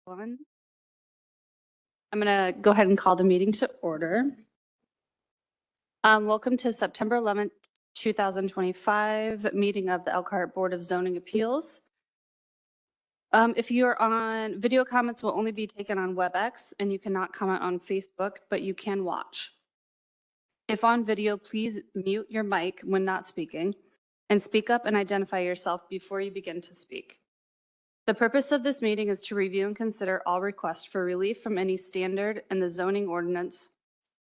I'm going to go ahead and call the meeting to order. Welcome to September 11th, 2025 meeting of the Elkhart Board of Zoning Appeals. If you're on, video comments will only be taken on WebEx, and you cannot comment on Facebook, but you can watch. If on video, please mute your mic when not speaking, and speak up and identify yourself before you begin to speak. The purpose of this meeting is to review and consider all requests for relief from any standard in the zoning ordinance,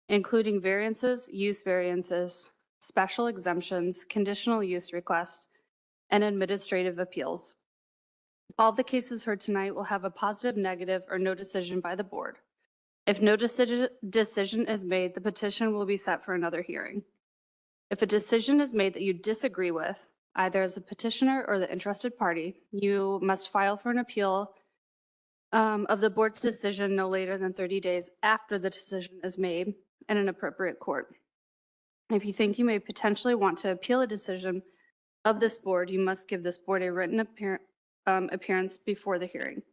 including variances, use variances, special exemptions, conditional use requests, and administrative appeals. All the cases heard tonight will have a positive, negative, or no decision by the board. If no decision is made, the petition will be set for another hearing. If a decision is made that you disagree with, either as a petitioner or the interested party, you must file for an appeal of the board's decision no later than 30 days after the decision is made in an appropriate court. If you think you may potentially want to appeal a decision of this board, you must give this board a written appearance before the hearing.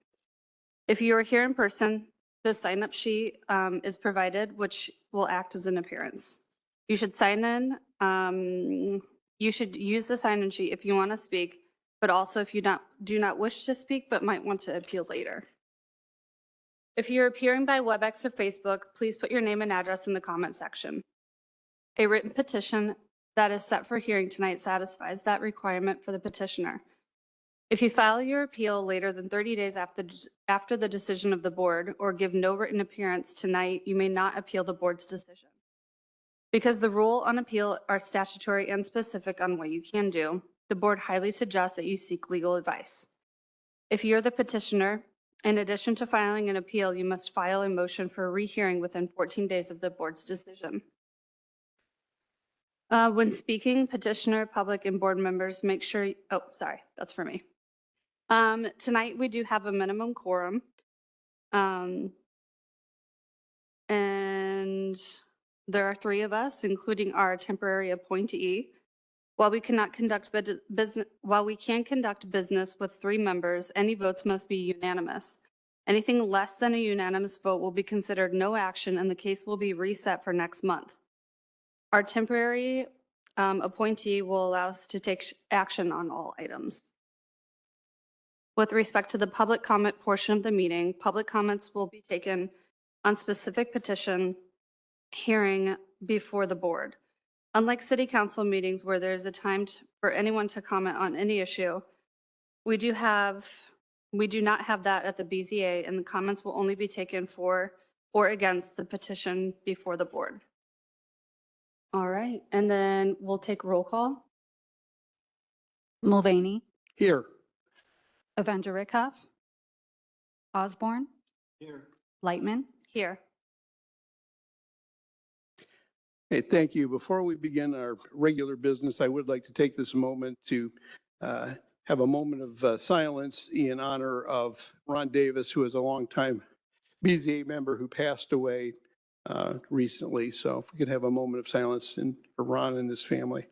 If you are here in person, the sign-up sheet is provided, which will act as an appearance. You should sign in. You should use the sign-in sheet if you want to speak, but also if you do not wish to speak but might want to appeal later. If you're appearing by WebEx or Facebook, please put your name and address in the comment section. A written petition that is set for hearing tonight satisfies that requirement for the petitioner. If you file your appeal later than 30 days after the decision of the board or give no written appearance tonight, you may not appeal the board's decision. Because the rule on appeal are statutory and specific on what you can do, the board highly suggests that you seek legal advice. If you're the petitioner, in addition to filing an appeal, you must file a motion for a rehearing within 14 days of the board's decision. When speaking, petitioner, public, and board members, make sure, oh, sorry, that's for me. Tonight, we do have a minimum quorum. And there are 3 of us, including our temporary appointee. While we can conduct business with 3 members, any votes must be unanimous. Anything less than a unanimous vote will be considered no action, and the case will be reset for next month. Our temporary appointee will allow us to take action on all items. With respect to the public comment portion of the meeting, public comments will be taken on specific petition hearing before the board. Unlike city council meetings where there's a time for anyone to comment on any issue, we do not have that at the BZA, and the comments will only be taken for or against the petition before the board. All right, and then we'll take roll call. Mulvaney, Here. Avenger Rickhoff, Osborne, Here. Lightman. Here. Hey, thank you. Before we begin our regular business, I would like to take this moment to have a moment of silence in honor of Ron Davis, who is a longtime BZA member who passed away recently. So if we could have a moment of silence for Ron and his family.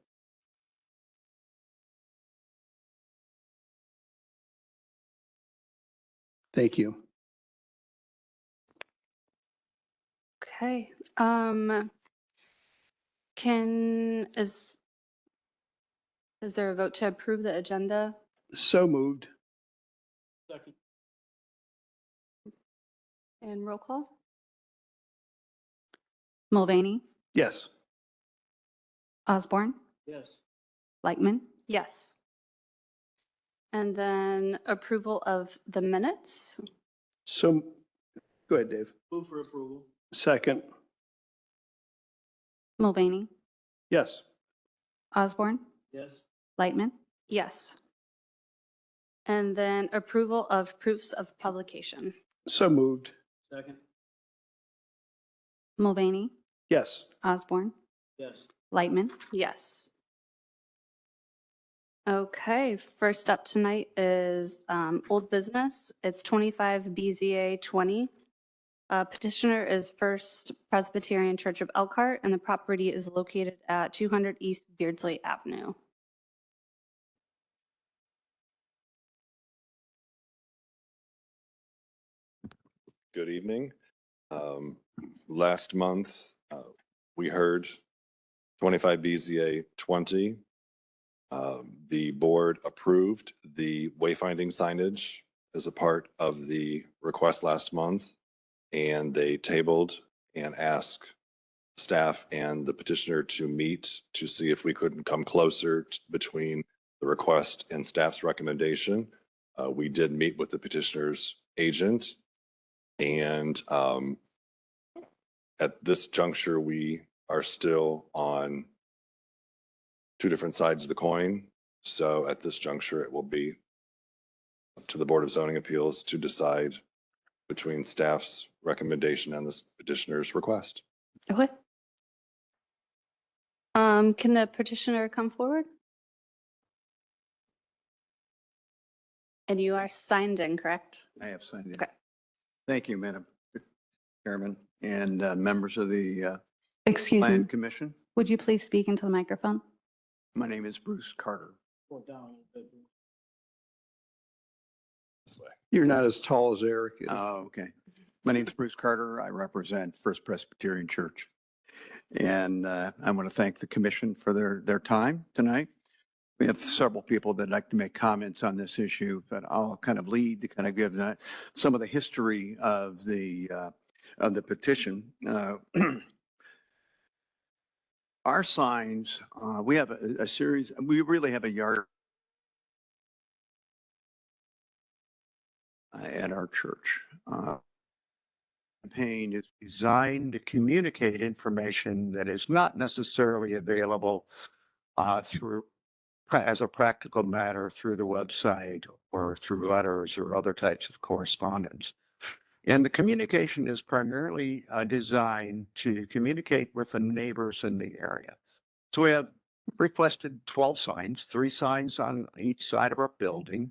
Thank you. Okay. Is there a vote to approve the agenda? So moved. Second. And roll call? Mulvaney, Yes. Osborne, Yes. Lightman. Yes. And then approval of the minutes? So, go ahead, Dave. Move for approval. Second. Mulvaney, Yes. Osborne, Yes. Lightman. Yes. And then approval of proofs of publication? So moved. Second. Mulvaney, Yes. Osborne, Yes. Lightman. Yes. Okay, first up tonight is old business. It's 25 BZA 20. Petitioner is First Presbyterian Church of Elkhart, and the property is located at 200 East Beardsley Avenue. Good evening. Last month, we heard 25 BZA 20. The board approved the wayfinding signage as a part of the request last month, and they tabled and asked staff and the petitioner to meet to see if we couldn't come closer between the request and staff's recommendation. We did meet with the petitioner's agent, and at this juncture, we are still on two different sides of the coin. So at this juncture, it will be up to the Board of Zoning Appeals to decide between staff's recommendation and the petitioner's request. Okay. Can the petitioner come forward? And you are signed in, correct? I have signed in. Okay. Thank you, Madam Chairman, and members of the Excuse me, Plan Commission. would you please speak into the microphone? My name is Bruce Carter. Go down a little bit. This way. You're not as tall as Eric is. Oh, okay. My name is Bruce Carter. I represent First Presbyterian Church. And I want to thank the commission for their time tonight. We have several people that'd like to make comments on this issue, but I'll kind of lead to kind of give some of the history of the petition. Our signs, we have a series, we really have a yard at our church. Campaign is designed to communicate information that is not necessarily available through, as a practical matter, through the website or through letters or other types of correspondence. And the communication is primarily designed to communicate with the neighbors in the area. So we have requested 12 signs, 3 signs on each side of our building.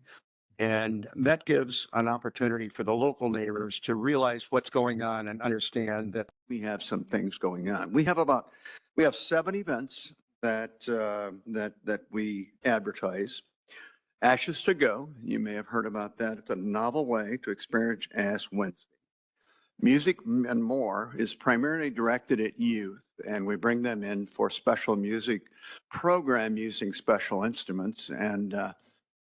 And that gives an opportunity for the local neighbors to realize what's going on and understand that We have some things going on. We have 7 events that we advertise. Ashes to Go, you may have heard about that. It's a novel way to experience Ash Wednesday. Music and More is primarily directed at youth, and we bring them in for special music program using special instruments. And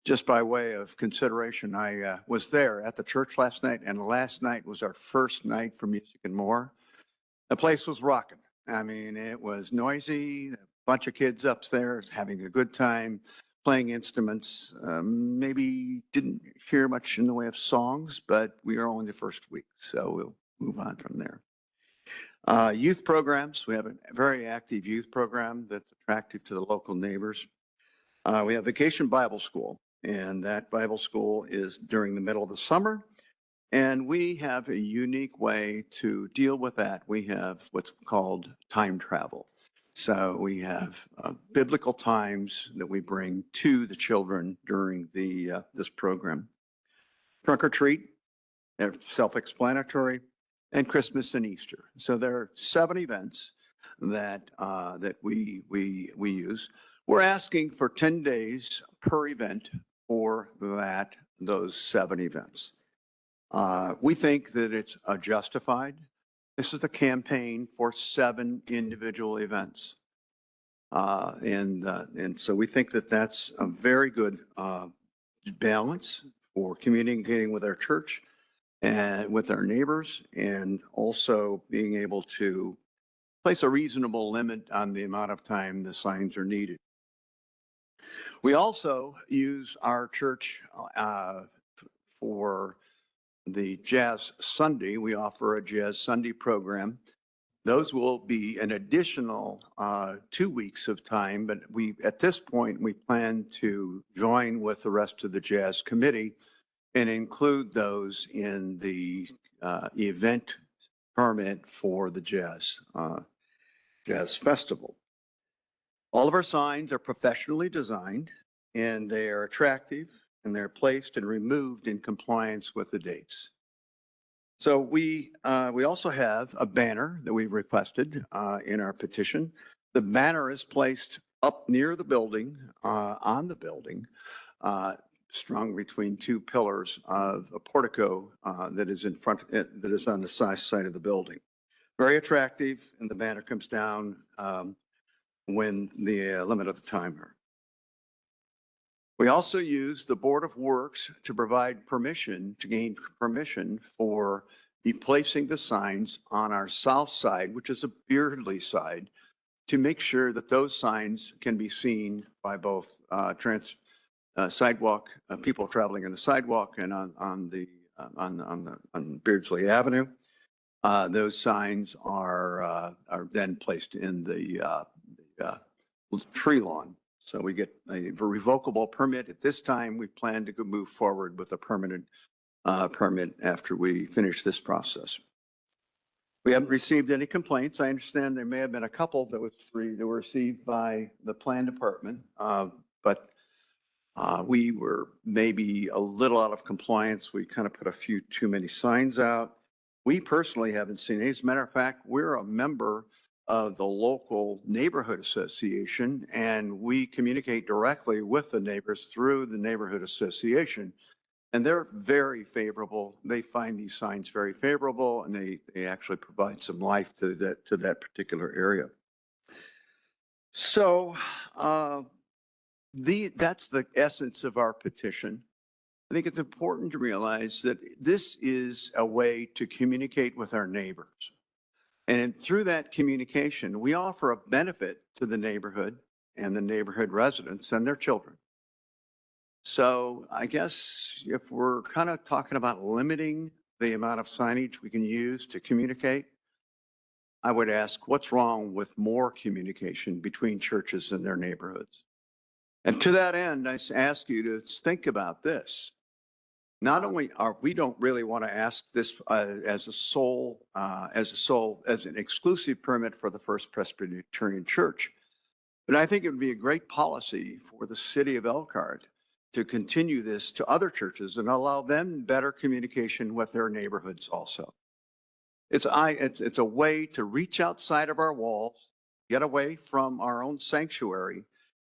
just by way of consideration, I was there at the church last night, and last night was our first night for Music and More. The place was rocking. I mean, it was noisy, a bunch of kids upstairs having a good time, playing instruments. Maybe didn't hear much in the way of songs, but we are only the first week, so we'll move on from there. Youth programs, we have a very active youth program that's attractive to the local neighbors. We have Vacation Bible School, and that Bible school is during the middle of the summer. And we have a unique way to deal with that. We have what's called time travel. So we have biblical times that we bring to the children during this program. Trunk or Treat, they're self-explanatory, and Christmas and Easter. So there are 7 events that we use. We're asking for 10 days per event for those 7 events. We think that it's justified. This is the campaign for 7 individual events. And so we think that that's a very good balance for communicating with our church and with our neighbors, and also being able to place a reasonable limit on the amount of time the signs are needed. We also use our church for the Jazz Sunday. We offer a Jazz Sunday program. Those will be an additional 2 weeks of time, but at this point, we plan to join with the rest of the Jazz Committee and include those in the event permit for the Jazz Festival. All of our signs are professionally designed, and they are attractive, and they're placed and removed in compliance with the dates. So we also have a banner that we requested in our petition. The banner is placed up near the building, on the building, strung between two pillars of a portico that is in front, that is on the side of the building. Very attractive, and the banner comes down when the limit of the timer. We also use the Board of Works to provide permission, to gain permission for the placing the signs on our south side, which is a Beardley side, to make sure that those signs can be seen by both sidewalk people traveling in the sidewalk and on Beardsley Avenue. Those signs are then placed in the tree lawn. So we get a revocable permit. At this time, we plan to move forward with a permanent permit after we finish this process. We haven't received any complaints. I understand there may have been a couple that were received by the plan department, but we were maybe a little out of compliance. We kind of put a few too many signs out. We personally haven't seen any. As a matter of fact, we're a member of the local neighborhood association, and we communicate directly with the neighbors through the neighborhood association. And they're very favorable. They find these signs very favorable, and they actually provide some life to that particular area. So that's the essence of our petition. I think it's important to realize that this is a way to communicate with our neighbors. And through that communication, we offer a benefit to the neighborhood and the neighborhood residents and their children. So I guess if we're kind of talking about limiting the amount of signage we can use to communicate, I would ask, what's wrong with more communication between churches and their neighborhoods? And to that end, I ask you to think about this. Not only we don't really want to ask this as an exclusive permit for the First Presbyterian Church, but I think it would be a great policy for the city of Elkhart to continue this to other churches and allow them better communication with their neighborhoods also. It's a way to reach outside of our walls, get away from our own sanctuary,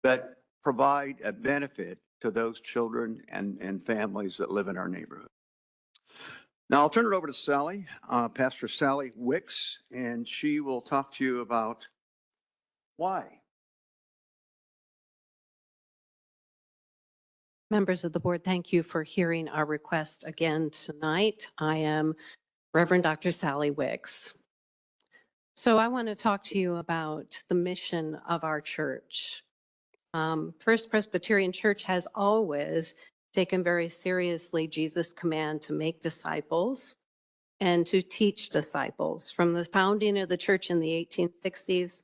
but provide a benefit to those children and families that live in our neighborhood. Now I'll turn it over to Sally, Pastor Sally Wicks, and she will talk to you about why. Members of the board, thank you for hearing our request again tonight. I am Reverend Dr. Sally Wicks. So I want to talk to you about the mission of our church. First Presbyterian Church has always taken very seriously Jesus' command to make disciples and to teach disciples. From the founding of the church in the 1860s,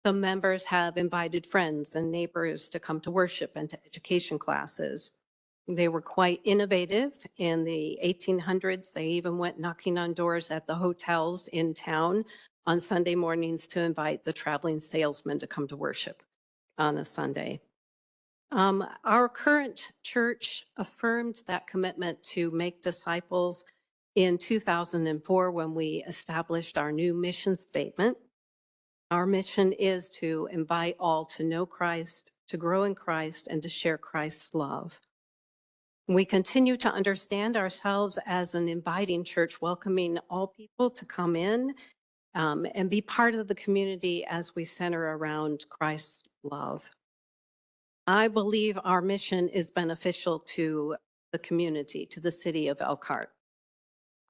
the members have invited friends and neighbors to come to worship and to education classes. They were quite innovative in the 1800s. They even went knocking on doors at the hotels in town on Sunday mornings to invite the traveling salesmen to come to worship on a Sunday. Our current church affirmed that commitment to make disciples in 2004 when we established our new mission statement. Our mission is to invite all to know Christ, to grow in Christ, and to share Christ's love. We continue to understand ourselves as an inviting church, welcoming all people to come in and be part of the community as we center around Christ's love. I believe our mission is beneficial to the community, to the city of Elkhart.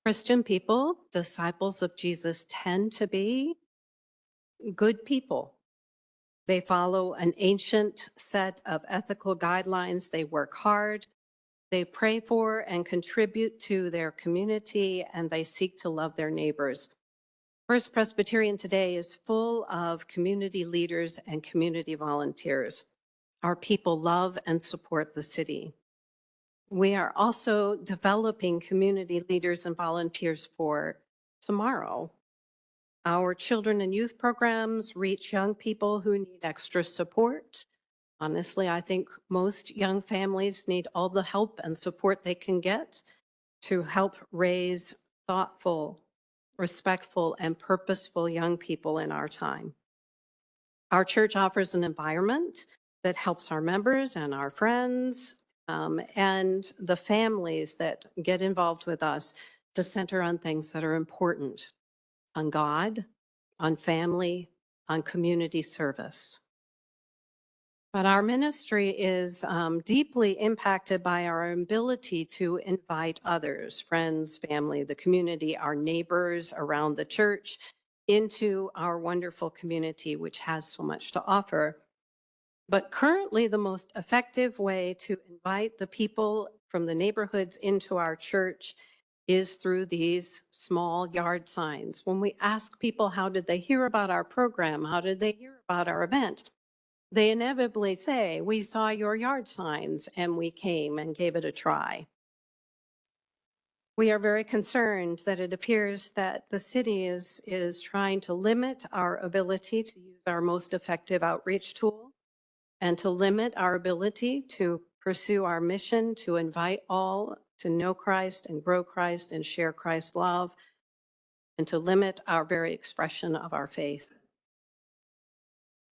Christian people, disciples of Jesus, tend to be good people. They follow an ancient set of ethical guidelines. They work hard. They pray for and contribute to their community, and they seek to love their neighbors. First Presbyterian today is full of community leaders and community volunteers. Our people love and support the city. We are also developing community leaders and volunteers for tomorrow. Our children and youth programs reach young people who need extra support. Honestly, I think most young families need all the help and support they can get to help raise thoughtful, respectful, and purposeful young people in our time. Our church offers an environment that helps our members and our friends and the families that get involved with us to center on things that are important, on God, on family, on community service. But our ministry is deeply impacted by our ability to invite others, friends, family, the community, our neighbors around the church, into our wonderful community, which has so much to offer. But currently, the most effective way to invite the people from the neighborhoods into our church is through these small yard signs. When we ask people, how did they hear about our program? How did they hear about our event? They inevitably say, we saw your yard signs and we came and gave it a try. We are very concerned that it appears that the city is trying to limit our ability to use our most effective outreach tool and to limit our ability to pursue our mission to invite all to know Christ and grow Christ and share Christ's love, and to limit our very expression of our faith.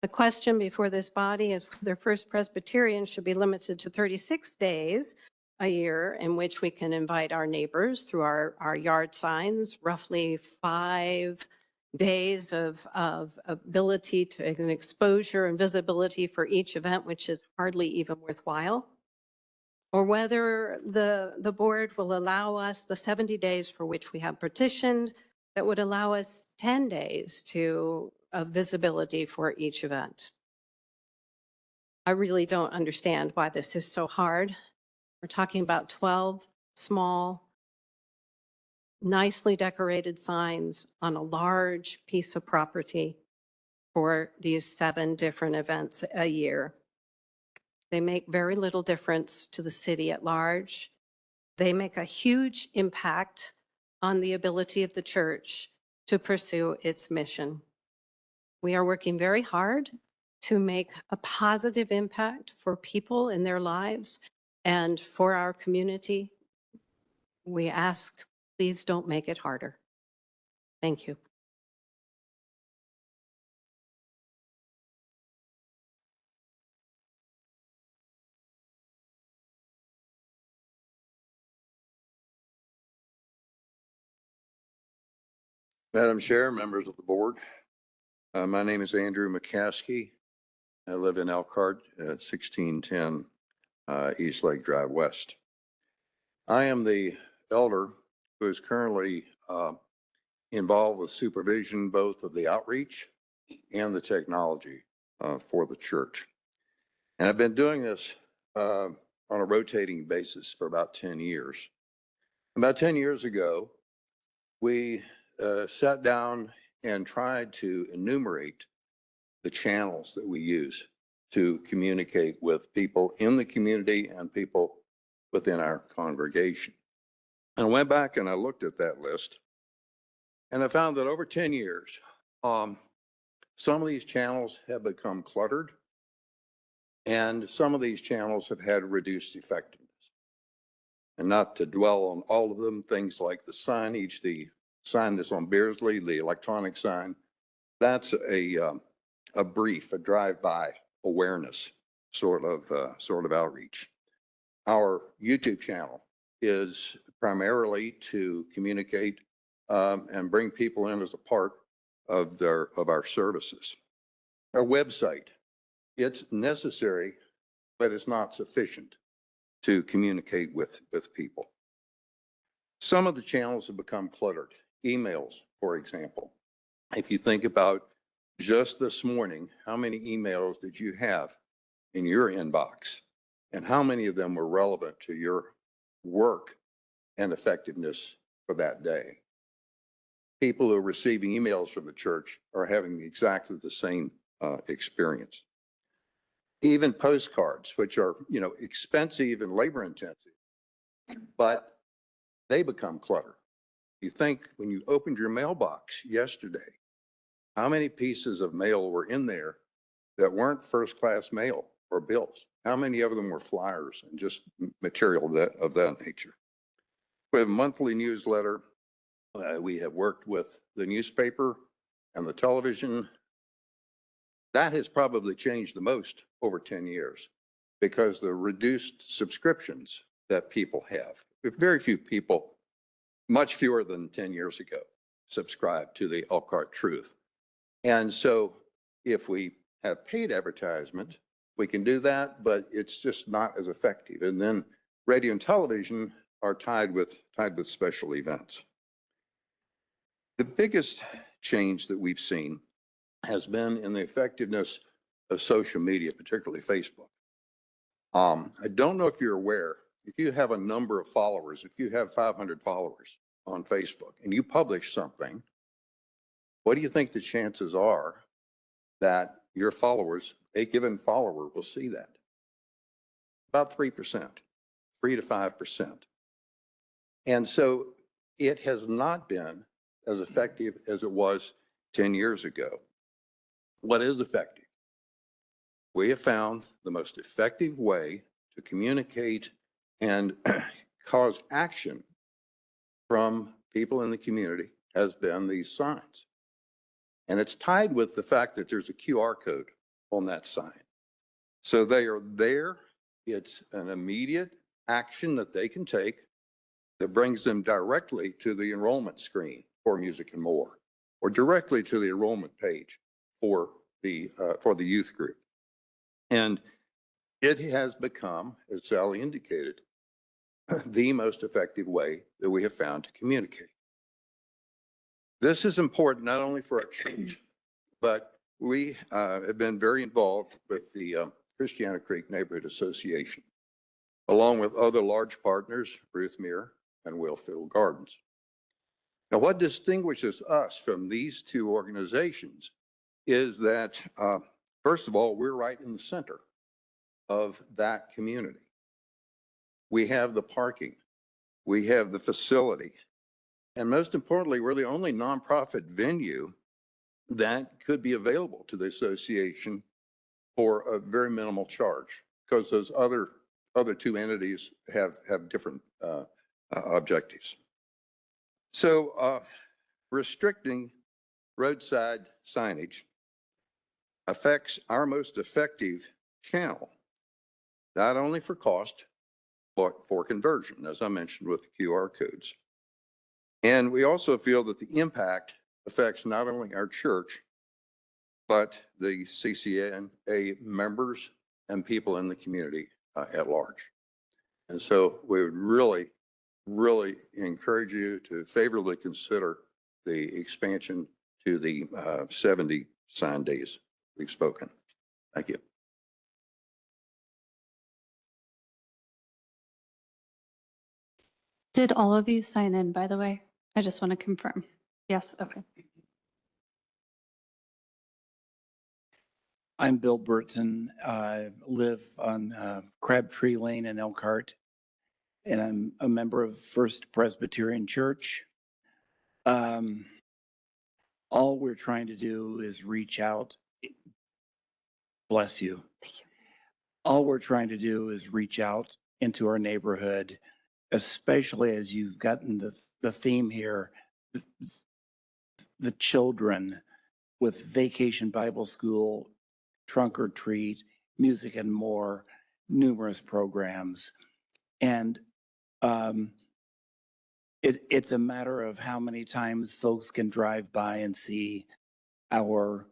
The question before this body is whether First Presbyterian should be limited to 36 days a year in which we can invite our neighbors through our yard signs, roughly 5 days of ability to an exposure and visibility for each event, which is hardly even worthwhile, or whether the board will allow us the 70 days for which we have petitioned that would allow us 10 days of visibility for each event. I really don't understand why this is so hard. We're talking about 12 small, nicely decorated signs on a large piece of property for these 7 different events a year. They make very little difference to the city at large. They make a huge impact on the ability of the church to pursue its mission. We are working very hard to make a positive impact for people in their lives and for our community. We ask, please don't make it harder. Thank you. Madam Chair, members of the board, my name is Andrew McCaskey. I live in Elkhart at 1610 East Lake Drive West. I am the elder who is currently involved with supervision both of the outreach and the technology for the church. And I've been doing this on a rotating basis for about 10 years. About 10 years ago, we sat down and tried to enumerate the channels that we use to communicate with people in the community and people within our congregation. And I went back and I looked at that list and I found that over 10 years, some of these channels have become cluttered and some of these channels have had reduced effectiveness. And not to dwell on all of them, things like the signage, the sign that's on Beersley, the electronic sign, that's a brief, a drive-by awareness sort of outreach. Our YouTube channel is primarily to communicate and bring people in as a part of our services. Our website, it's necessary, but it's not sufficient to communicate with people. Some of the channels have become cluttered. Emails, for example. If you think about just this morning, how many emails did you have in your inbox? And how many of them were relevant to your work and effectiveness for that day? People who are receiving emails from the church are having exactly the same experience. Even postcards, which are, expensive and labor intensive, but they become clutter. You think when you opened your mailbox yesterday, how many pieces of mail were in there that weren't first-class mail or bills? How many of them were flyers and just material of that nature? We have a monthly newsletter. We have worked with the newspaper and the television. That has probably changed the most over 10 years because the reduced subscriptions that people have. Very few people, much fewer than 10 years ago, subscribe to the Elkhart Truth. And so if we have paid advertisement, we can do that, but it's just not as effective. And then radio and television are tied with special events. The biggest change that we've seen has been in the effectiveness of social media, particularly Facebook. I don't know if you're aware, if you have a number of followers, if you have 500 followers on Facebook and you publish something, what do you think the chances are that your followers, a given follower, will see that? About 3%, 3 to 5%. And so it has not been as effective as it was 10 years ago. What is effective? We have found the most effective way to communicate and cause action from people in the community has been these signs. And it's tied with the fact that there's a QR code on that sign. So they are there. It's an immediate action that they can take that brings them directly to the enrollment screen for Music and More, or directly to the enrollment page for the youth group. And it has become, as Sally indicated, the most effective way that we have found to communicate. This is important not only for our church, but we have been very involved with the Christiana Creek Neighborhood Association, along with other large partners, Ruth Muir and Wellfield Gardens. Now, what distinguishes us from these two organizations is that, first of all, we're right in the center of that community. We have the parking, we have the facility, and most importantly, we're the only nonprofit venue that could be available to the association for a very minimal charge, because those other two entities have different objectives. So restricting roadside signage affects our most effective channel, not only for cost, but for conversion, as I mentioned with the QR codes. And we also feel that the impact affects not only our church, but the CCNA members and people in the community at large. And so we would really, really encourage you to favorably consider the expansion to the 70 sign days we've spoken. Thank you. Did all of you sign in, by the way? I just want to confirm. Yes, okay. I'm Bill Burton. I live on Crabtree Lane in Elkhart, and I'm a member of First Presbyterian Church. All we're trying to do is reach out. Bless you. Thank you. All we're trying to do is reach out into our neighborhood, especially as you've gotten the theme here, the children with Vacation Bible School, Trunk or Treat, Music and More, numerous programs. And it's a matter of how many times folks can drive by and see our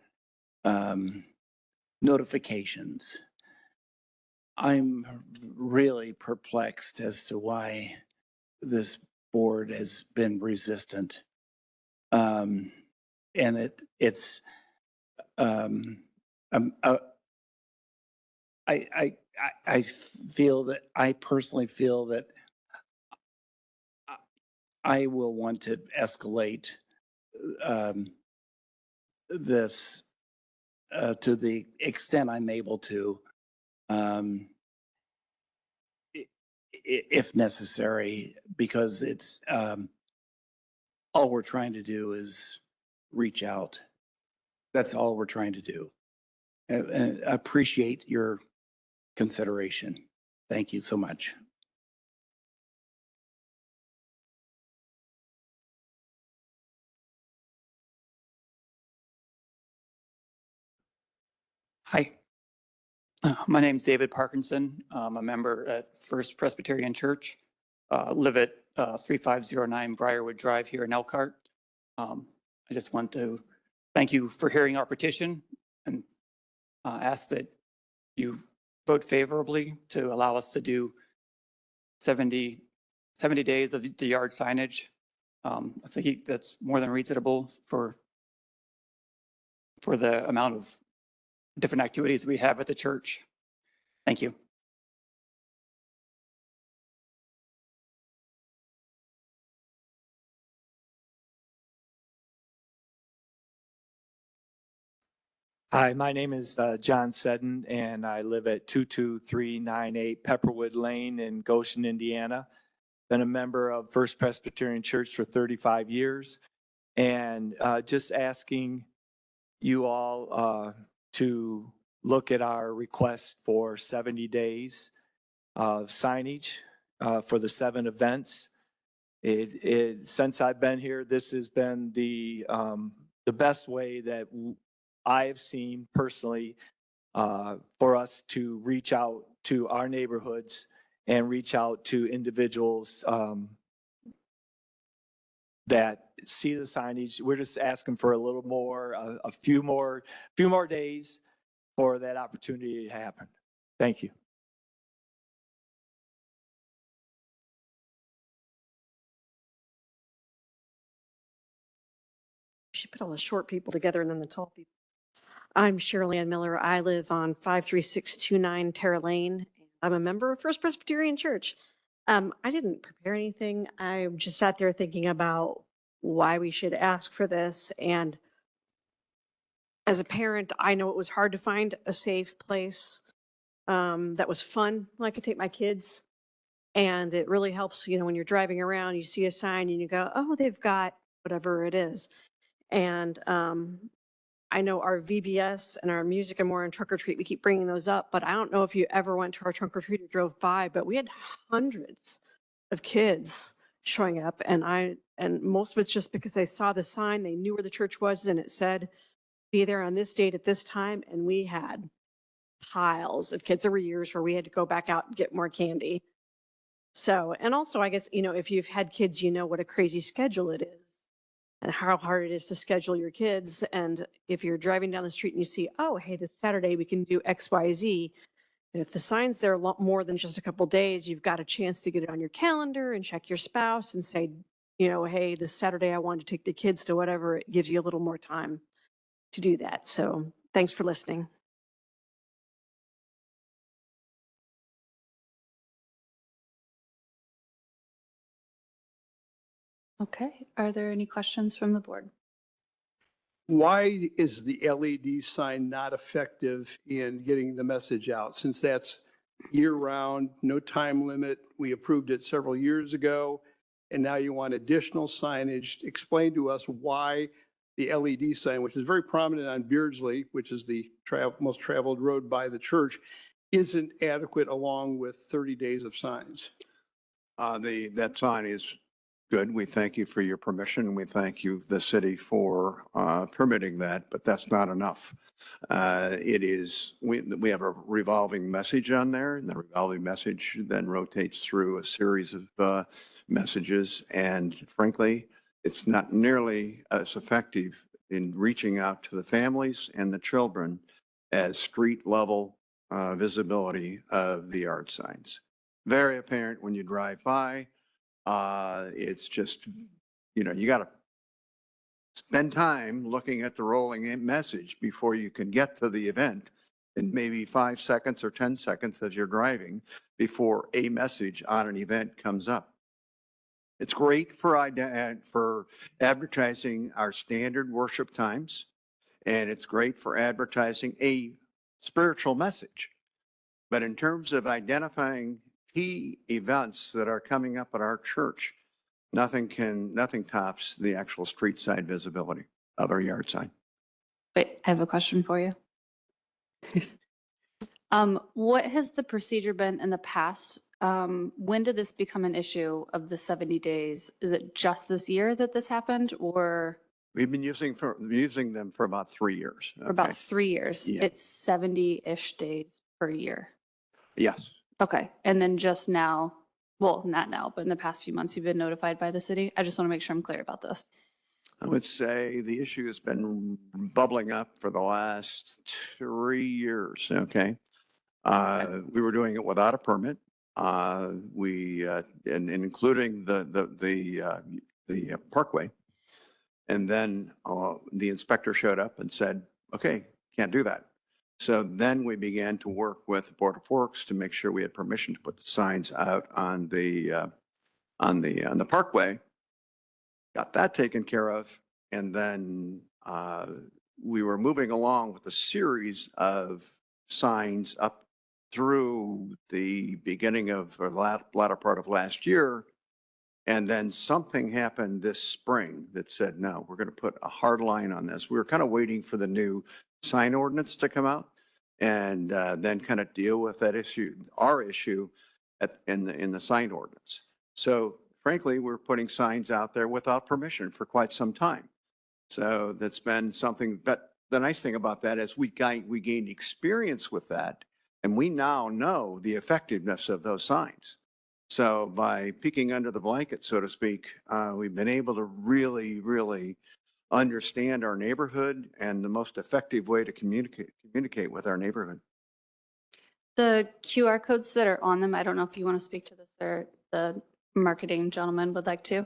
notifications. I'm really perplexed as to why this board has been resistant. And it's I feel that I personally feel that I will want to escalate this to the extent I'm able to, if necessary, because it's all we're trying to do is reach out. That's all we're trying to do. And I appreciate your consideration. Thank you so much. Hi. My name's David Parkinson. I'm a member at First Presbyterian Church. Live at 3509 Briarwood Drive here in Elkhart. I just want to thank you for hearing our petition and ask that you vote favorably to allow us to do 70 days of the yard signage. I think that's more than reasonable for the amount of different activities we have at the church. Thank you. Hi, my name is John Seddon, and I live at 22398 Pepperwood Lane in Goshen, Indiana. Been a member of First Presbyterian Church for 35 years, and just asking you all to look at our request for 70 days of signage for the 7 events. Since I've been here, this has been the best way that I have seen personally for us to reach out to our neighborhoods and reach out to individuals that see the signage. We're just asking for a little more, a few more days for that opportunity to happen. Thank you. Should put all the short people together and then the tall people. I'm Shirley Ann Miller. I live on 53629 Terra Lane. I'm a member of First Presbyterian Church. I didn't prepare anything. I just sat there thinking about why we should ask for this. And as a parent, I know it was hard to find a safe place that was fun. I could take my kids. And it really helps, when you're driving around, you see a sign and you go, oh, they've got whatever it is. And I know our VBS and our music and more and Trunk or Treat, we keep bringing those up, but I don't know if you ever went to our Trunk or Treat or drove by, but we had hundreds of kids showing up, and most of it's just because they saw the sign, they knew where the church was, and it said, be there on this date at this time, and we had piles of kids. There were years where we had to go back out and get more candy. So, and also, I guess, if you've had kids, you know what a crazy schedule it is and how hard it is to schedule your kids. And if you're driving down the street and you see, oh, hey, this Saturday we can do X, Y, Z. And if the sign's there a lot more than just a couple days, you've got a chance to get it on your calendar and check your spouse and say, hey, this Saturday I want to take the kids to whatever. It gives you a little more time to do that. So thanks for listening. Okay, are there any questions from the board? Why is the LED sign not effective in getting the message out? Since that's year-round, no time limit, we approved it several years ago, and now you want additional signage. Explain to us why the LED sign, which is very prominent on Beardsley, which is the most traveled road by the church, isn't adequate along with 30 days of signs. That sign is good. We thank you for your permission. We thank you, the city, for permitting that, but that's not enough. We have a revolving message on there, and the revolving message then rotates through a series of messages. And frankly, it's not nearly as effective in reaching out to the families and the children as street level visibility of the yard signs. Very apparent when you drive by. It's just, you got to spend time looking at the rolling message before you can get to the event, and maybe 5 seconds or 10 seconds as you're driving before a message on an event comes up. It's great for advertising our standard worship times, and it's great for advertising a spiritual message. But in terms of identifying key events that are coming up at our church, nothing tops the actual street side visibility of our yard sign. Wait, I have a question for you. What has the procedure been in the past? When did this become an issue of the 70 days? Is it just this year that this happened, or? We've been using them for about 3 years. For about 3 years. Yeah. It's 70-ish days per year? Yes. Okay, and then just now, well, not now, but in the past few months, you've been notified by the city? I just want to make sure I'm clear about this. I would say the issue has been bubbling up for the last 3 years, okay? We were doing it without a permit. And including the parkway. And then the inspector showed up and said, okay, can't do that. So then we began to work with the Board of Works to make sure we had permission to put the signs out on the parkway. Got that taken care of. And then we were moving along with a series of signs up through the beginning of, or latter part of last year. And then something happened this spring that said, no, we're going to put a hard line on this. We were kind of waiting for the new sign ordinance to come out and then kind of deal with that issue, our issue in the sign ordinance. So frankly, we're putting signs out there without permission for quite some time. So that's been something, but the nice thing about that is we gained experience with that, and we now know the effectiveness of those signs. So by peeking under the blanket, so to speak, we've been able to really, really understand our neighborhood and the most effective way to communicate with our neighborhood. The QR codes that are on them, I don't know if you want to speak to this or the marketing gentleman would like to.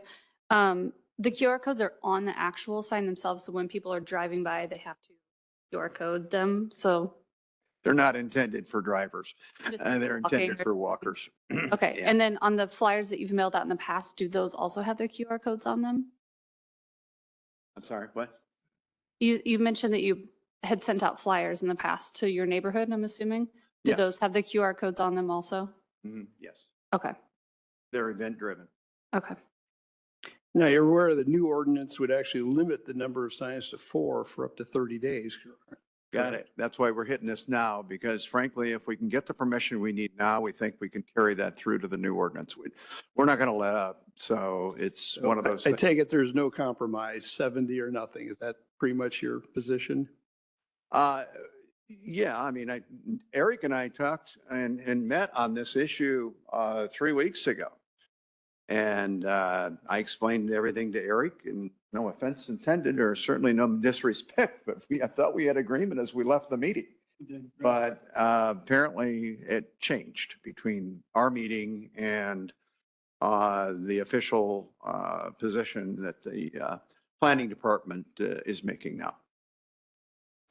The QR codes are on the actual sign themselves, so when people are driving by, they have to QR code them, so. They're not intended for drivers. Just They're walking intended or for something. walkers. Okay, Yeah. and then on the flyers that you've mailed out in the past, do those also have their QR codes on them? I'm sorry, what? You mentioned that you had sent out flyers in the past to your neighborhood, I'm assuming? Do Yes. those have the QR codes on them also? Yes, Okay, they're event driven. okay. Now, you're aware the new ordinance would actually limit the number of signs to 4 for up to 30 days. Got it. That's why we're hitting this now, because frankly, if we can get the permission we need now, we think we can carry that through to the new ordinance. We're not going to let up. So it's one of those I things. take it there's no compromise, 70 or nothing. Is that pretty much your position? Yeah, I mean, Eric and I talked and met on this issue 3 weeks ago. And I explained everything to Eric, and no offense intended, or certainly no disrespect, but I thought we had agreement as we left the meeting. But apparently it changed between our meeting and the official position that the planning department is making now.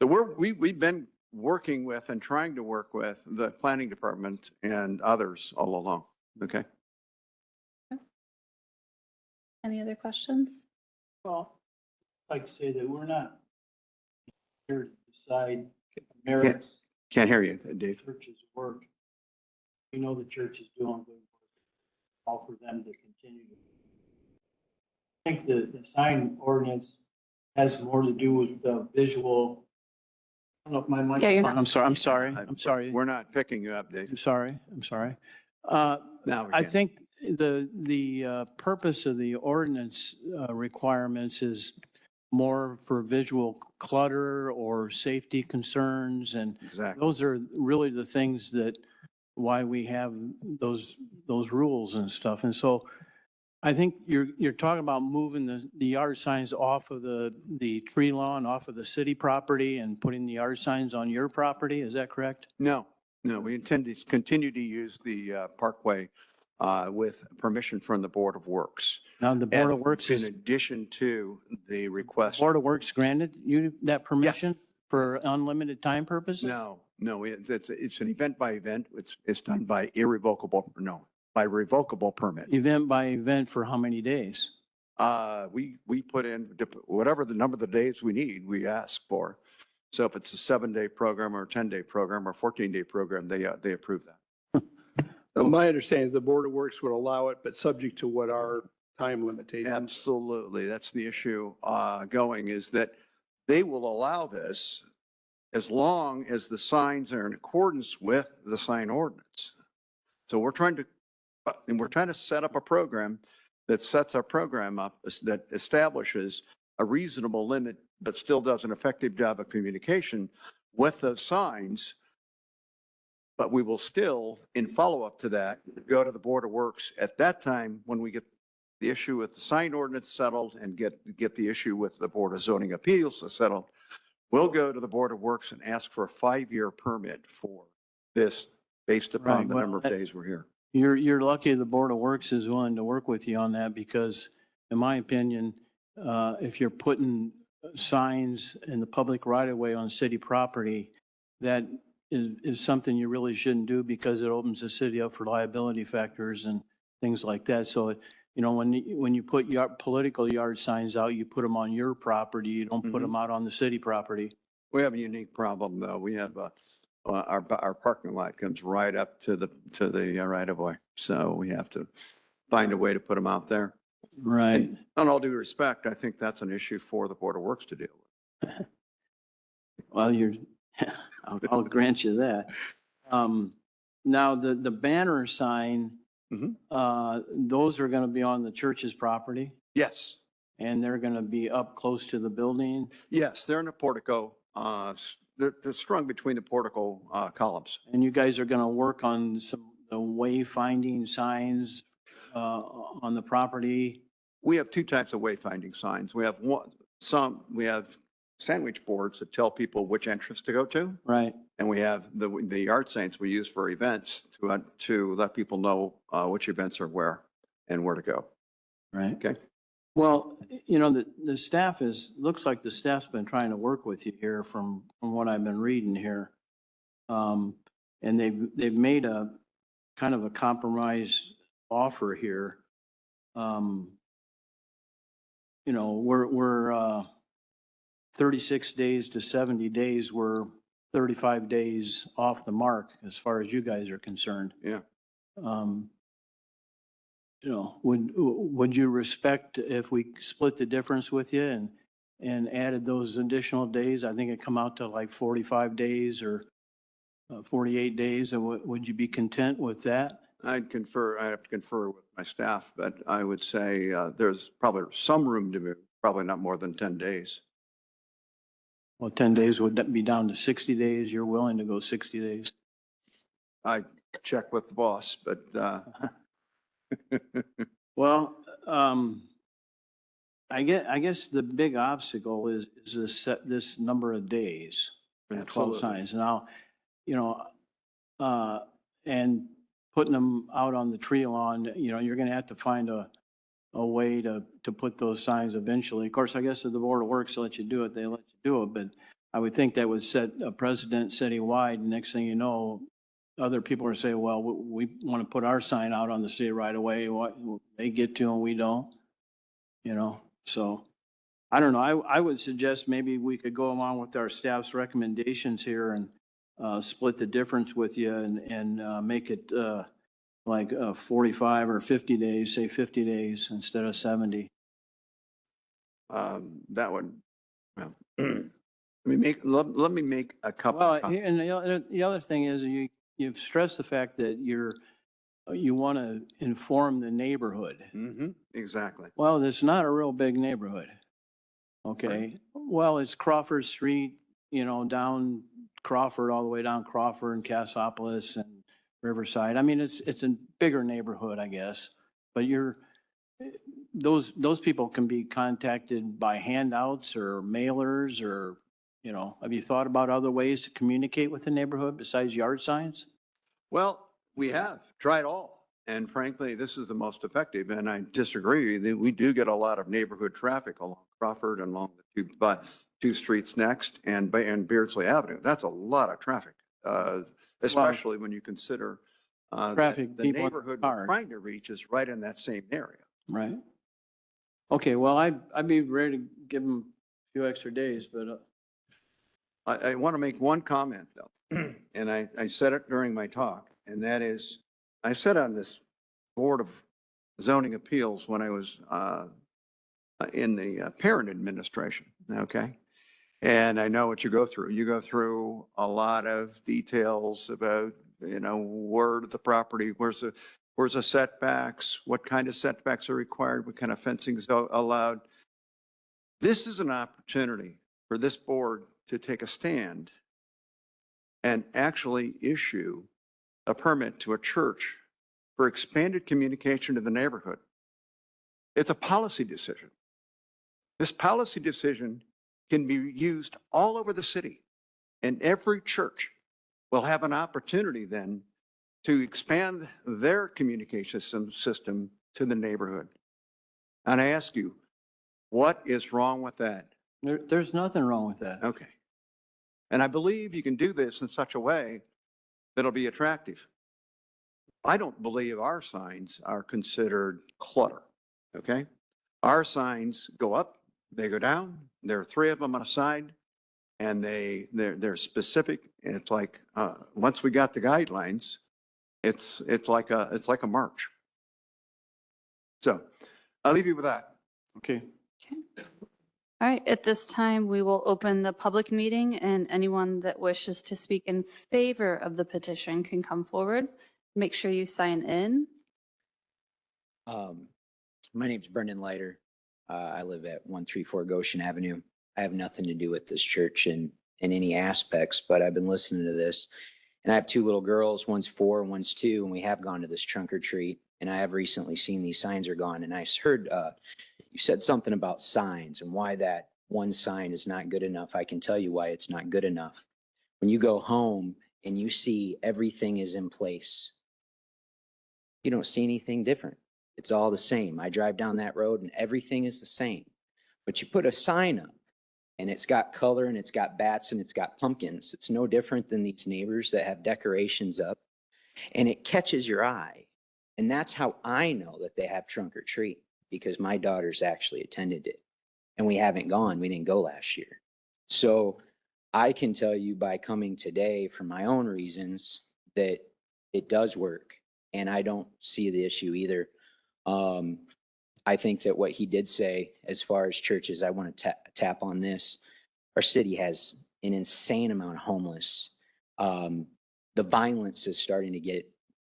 So we've been working with and trying to work with the planning department and others all along. Okay. Any other questions? Well, I'd like to say that we're not here to decide merits Can't hear you, Dave. of church's work. We know the church is doing good work. All for them to continue. I think the sign ordinance has more to do with the visual. I don't know if my mic. Yeah, you're not- I'm sorry. We're not picking you up, Dave. I'm sorry. Now we I can. think the purpose of the ordinance requirements is more for visual clutter or safety concerns. And Exactly. those are really the things that, why we have those rules and stuff. And so I think you're talking about moving the yard signs off of the tree lawn, off of the city property and putting the yard signs on your property. Is that correct? No, we intend to continue to use the parkway with permission from the Board of Works. Now, the Board of Works In is, addition to the request. Board of Works granted you that permission for unlimited time purposes? No, it's an event by event. It's done by by revocable permit. Event by event for how many days? We put in whatever the number of the days we need, we ask for. So if it's a 7-day program or a 10-day program or 14-day program, they approve that. My understanding is the Board of Works would allow it, but subject to what our time limitations. Absolutely. That's the issue going, is that they will allow this as long as the signs are in accordance with the sign ordinance. So we're trying to set up a program that sets our program up that establishes a reasonable limit, but still does an effective job of communication with those signs But we will still, in follow-up to that, go to the Board of Works at that time when we get the issue with the sign ordinance settled and get the issue with the Board of Zoning Appeals settled. We'll go to the Board of Works and ask for a 5-year permit for this based upon Right, the well, number of days we're here. You're lucky the Board of Works is willing to work with you on that because, in my opinion, if you're putting signs in the public right of way on city property, that is something you really shouldn't do because it opens the city up for liability factors and things like that. So, you know, when you put your political yard signs out, you put them on your property. You don't put them out on the city property. We have a unique problem, though. We have our parking lot comes right up to the right of way, so we have to find a way to put them out there. Right. And on all due respect, I think that's an issue for the Board of Works to deal with. Well, I'll grant you that. Now, the banner sign, those are going to be on the church's property Yes, and they're going to be up close to the building. yes, they're in a portico. They're strung between the portico columns. And you guys are going to work on some the wayfinding signs on the property. We have two types of wayfinding signs. We have we have sandwich boards that tell people which entrance to go to. Right. And we have the yard signs we use for events to let people know which events are where and where to go. Right. Okay. Well, you know, the staff looks like the staff's been trying to work with you here from what I've been reading here. And they've made a kind of a compromise offer here. You know, we're 36 days to 70 days. We're 35 days off the mark as far as you guys are concerned. Yeah. You know, would you respect if we split the difference with you and added those additional days? I think it come out to like 45 days or 48 days. And would you be content with that? I'd have to confer with my staff, but I would say there's probably some room to move, probably not more than 10 days. Well, 10 days would be down to 60 days. You're willing to go 60 days? I check with the boss, but well, I guess the big obstacle is this number of days for the 12 Absolutely. signs. Now, you know, and putting them out on the tree lawn, you know, you're going to have to find a way to put those signs eventually. Of course, I guess if the Board of Works let you do it, they let you do it. But I would think that would set a precedent citywide. Next thing you know, other people are saying, well, we want to put our sign out on the city right away. They get to and we don't, you know. So I don't know. I would suggest maybe we could go along with our staff's recommendations here and split the difference with you and make it like 45 or 50 days, say 50 days instead of 70. that would, well, let me make a couple Well, of comments. and the other thing is you've stressed the fact that you want to inform the neighborhood. Exactly. Well, it's not a real big neighborhood. Okay. Right. Well, it's Crawford Street, you know, down Crawford, all the way down Crawford and Cassopolis and Riverside. I mean, it's a bigger neighborhood, I guess, but those people can be contacted by handouts or mailers or, you know, have you thought about other ways to communicate with the neighborhood besides yard signs? Well, we have tried all. And frankly, this is the most effective. And I disagree that we do get a lot of neighborhood traffic along Crawford and along the two streets next and Beardsley Avenue. That's a lot of traffic, especially when you consider Traffic, the people in neighborhood cars. we're trying to reach is right in that same area. Right. Okay, well, I'd be ready to give them a few extra days, but I want to make one comment though, and I said it during my talk, and that is, I sat on this Board of Zoning Appeals when I was in the parent administration, okay? And I know what you go through. You go through a lot of details about, you know, where the property, where's the setbacks, what kind of setbacks are required, what kind of fencing is allowed. This is an opportunity for this board to take a stand and actually issue a permit to a church for expanded communication to the neighborhood. It's a policy decision. This policy decision can be used all over the city, and every church will have an opportunity then to expand their communication system to the neighborhood. And I ask you, what is wrong with that? There's nothing wrong with that. Okay. And I believe you can do this in such a way that'll be attractive. I don't believe our signs are considered clutter, okay? Our signs go up, they go down, there are 3 of them on a side, and they're specific, and it's like, once we got the guidelines, it's like a march. So I'll leave you with that. Okay. All right, at this time, we will open the public meeting, and anyone that wishes to speak in favor of the petition can come forward. Make sure you sign in. My name's Brendan Leiter. I live at 134 Goshen Avenue. I have nothing to do with this church in any aspects, but I've been listening to this. And I have 2 little girls, one's 4 and one's 2, and we have gone to this trunk or treat. And I have recently seen these signs are gone. And I heard you said something about signs and why that one sign is not good enough. I can tell you why it's not good enough. When you go home and you see everything is in place, you don't see anything different. It's all the same. I drive down that road and everything is the same. But you put a sign up and it's got color and it's got bats and it's got pumpkins. It's no different than these neighbors that have decorations up, and it catches your eye. And that's how I know that they have trunk or treat, because my daughters actually attended it and we haven't gone. We didn't go last year. So I can tell you by coming today for my own reasons that it does work, and I don't see the issue either. I think that what he did say, as far as churches, I want to tap on this. Our city has an insane amount of homeless. The violence is starting to get,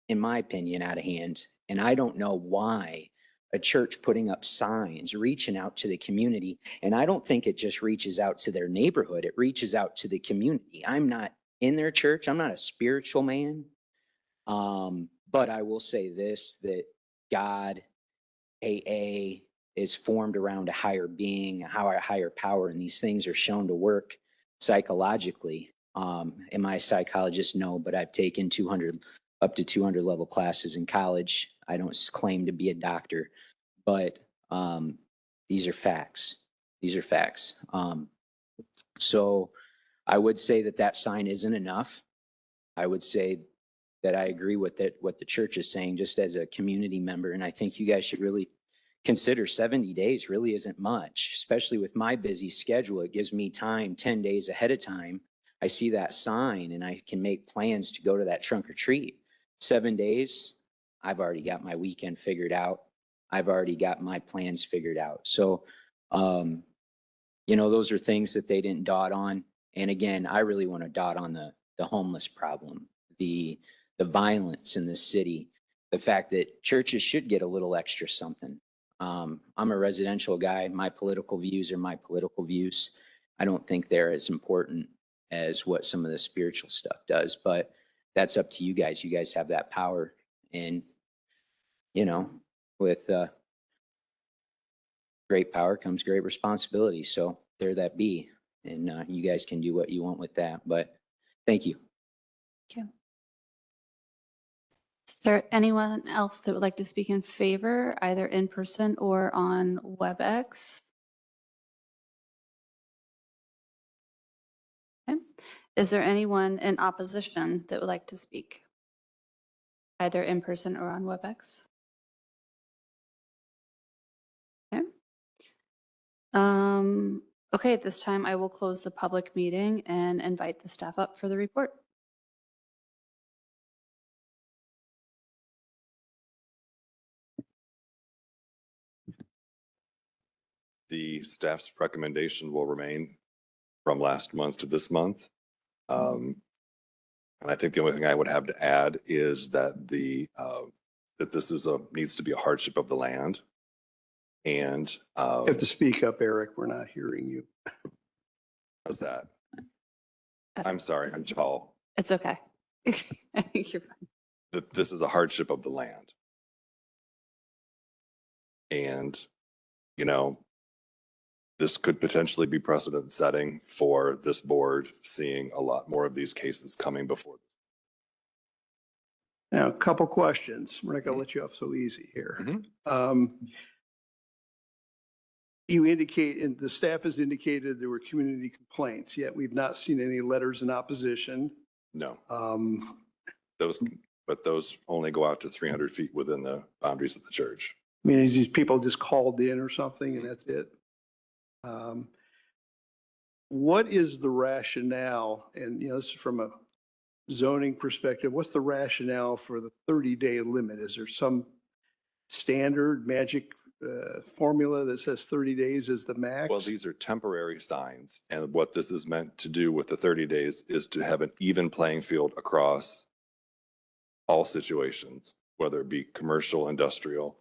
in my opinion, out of hand. And I don't know why a church putting up signs, reaching out to the community. And I don't think it just reaches out to their neighborhood. It reaches out to the community. I'm not in their church. I'm not a spiritual man. But I will say this, that God, AA is formed around a higher being, a higher power, and these things are shown to work psychologically. Am I a psychologist? No, but I've taken up to 200 level classes in college. I don't claim to be a doctor, but these are facts. These are facts. So I would say that sign isn't enough. I would say that I agree with what the church is saying, just as a community member. And I think you guys should really consider 70 days really isn't much, especially with my busy schedule. It gives me time 10 days ahead of time. I see that sign and I can make plans to go to that trunk or treat. 7 days, I've already got my weekend figured out. I've already got my plans figured out. So, those are things that they didn't dot on. And again, I really want to dot on the homeless problem, the violence in this city, the fact that churches should get a little extra something. I'm a residential guy. My political views are my political views. I don't think they're as important as what some of the spiritual stuff does, but that's up to you guys. You guys have that power, and with great power comes great responsibility. So there that be, and you guys can do what you want with that, but thank you. Thank you. Is there anyone else that would like to speak in favor, either in person or on WebEx? Okay. Is there anyone in opposition that would like to speak, either in person or on WebEx? Okay. Okay, at this time, I will close the public meeting and invite the staff up for the report. The staff's recommendation will remain from last month to this month. And I think the only thing I would have to add is that that this needs to be a hardship of the land. And You have to speak up, Eric. We're not hearing you. how's that? I'm sorry, I'm tall. It's okay. I think you're fine. that this is a hardship of the land. And, you know, this could potentially be precedent setting for this board, seeing a lot more of these cases coming before. Now, a couple questions. We're not going to let you off so easy here. You indicate, and the staff has indicated there were community complaints, yet we've not seen any letters in opposition. No, Um, but those only go out to 300 feet within the boundaries of the church. I mean, is these people just called in or something and that's it? What is the rationale? And, you know, this is from a zoning perspective. What's the rationale for the 30-day limit? Is there some standard magic formula that says 30 days is the max? Well, these are temporary signs. And what this is meant to do with the 30 days is to have an even playing field across all situations, whether it be commercial, industrial.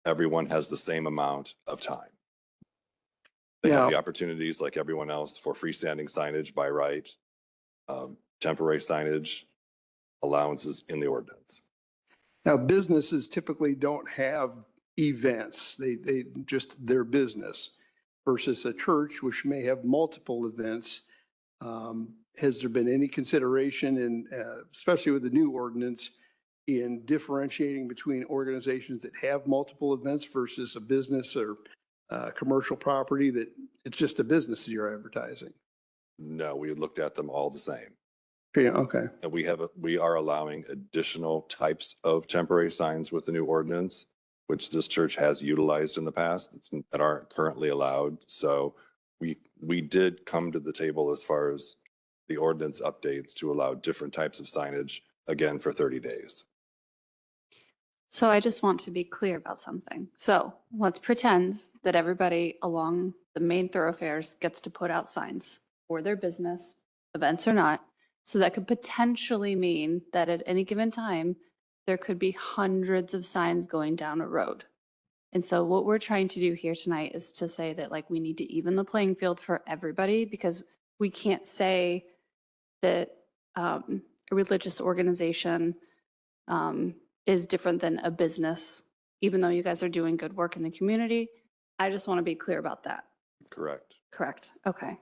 Everyone has the same amount of time. They have the opportunities like everyone else for freestanding signage by right, temporary signage allowances in the ordinance. Now, businesses typically don't have events. They just their business versus a church, which may have multiple events. Has there been any consideration in, especially with the new ordinance, in differentiating between organizations that have multiple events versus a business or commercial property that it's just a business that you're advertising? No, we looked at them all the same. Yeah, okay. And we are allowing additional types of temporary signs with the new ordinance, which this church has utilized in the past that aren't currently allowed. So we did come to the table as far as the ordinance updates to allow different types of signage, again, for 30 days. So I just want to be clear about something. So let's pretend that everybody along the main thoroughfares gets to put out signs for their business, events or not. So that could potentially mean that at any given time, there could be hundreds of signs going down a road. And so what we're trying to do here tonight is to say that like we need to even the playing field for everybody, because we can't say that a religious organization is different than a business, even though you guys are doing good work in the community. I just want to be clear about that. Correct. Correct. Okay.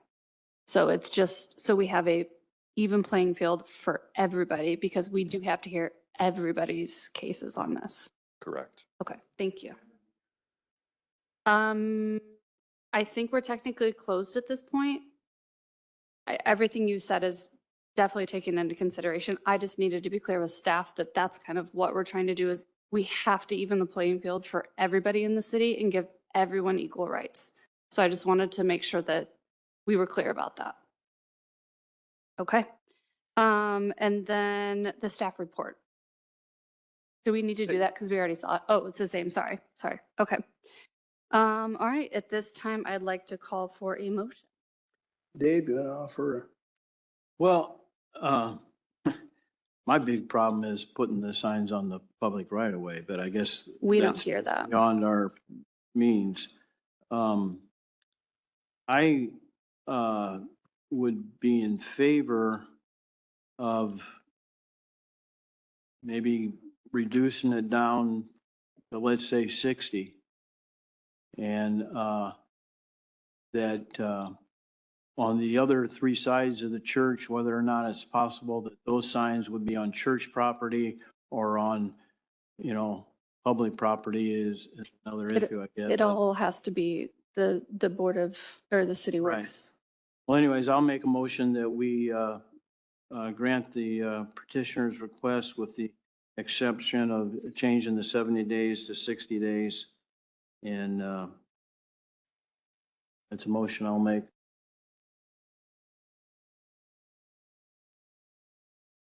So it's just, so we have a even playing field for everybody, because we do have to hear everybody's cases on this. Correct. Okay, thank you. I think we're technically closed at this point. Everything you said is definitely taken into consideration. I just needed to be clear with staff that that's kind of what we're trying to do, is we have to even the playing field for everybody in the city and give everyone equal rights. So I just wanted to make sure that we were clear about that. Okay. And then the staff report. Do we need to do that? Because we already saw it. Oh, it's the same. Sorry. Okay. All right. At this time, I'd like to call for a motion. Dave, you want to offer? Well, my big problem is putting the signs on the public right of way, but I guess We don't that's hear that. beyond our means. I would be in favor of maybe reducing it down to, let's say, 60. And that on the other three sides of the church, whether or not it's possible that those signs would be on church property or on, you know, public property is another issue, I guess. It all has to be the board of, or the city Right. works. Well, anyways, I'll make a motion that we grant the petitioner's request with the exception of changing the 70 days to 60 days. And that's a motion I'll make.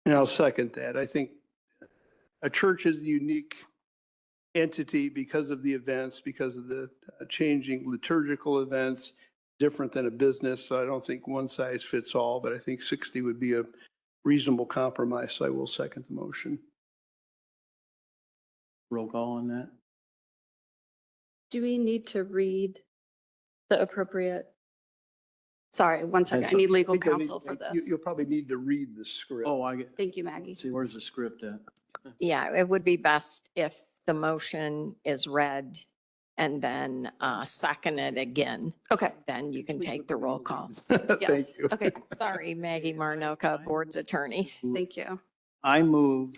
And I'll second that. I think a church is a unique entity because of the events, because of the changing liturgical events, different than a business. So I don't think one size fits all, but I think 60 would be a reasonable compromise. So I will second the motion. Roll call on that? Do we need to read the appropriate? Sorry, one second. I need legal counsel for this. You'll probably need to read the script. Oh, I get, Thank you, Maggie. see, where's the script at? Yeah, it would be best if the motion is read and then seconded again. Okay. Then you can take the roll call. Thank Yes. you. Okay. Sorry, Maggie Marnoka, Board's Attorney. Thank you. I move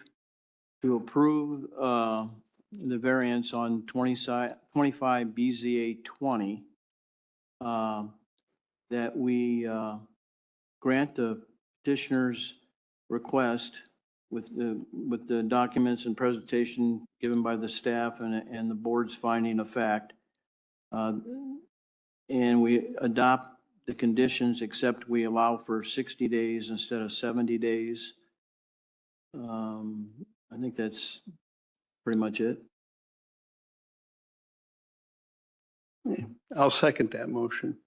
to approve the variance on 25 BZA 20, that we grant the petitioner's request with the documents and presentation given by the staff and the board's finding of fact. And we adopt the conditions, except we allow for 60 days instead of 70 days. I think that's pretty much it. I'll second that motion.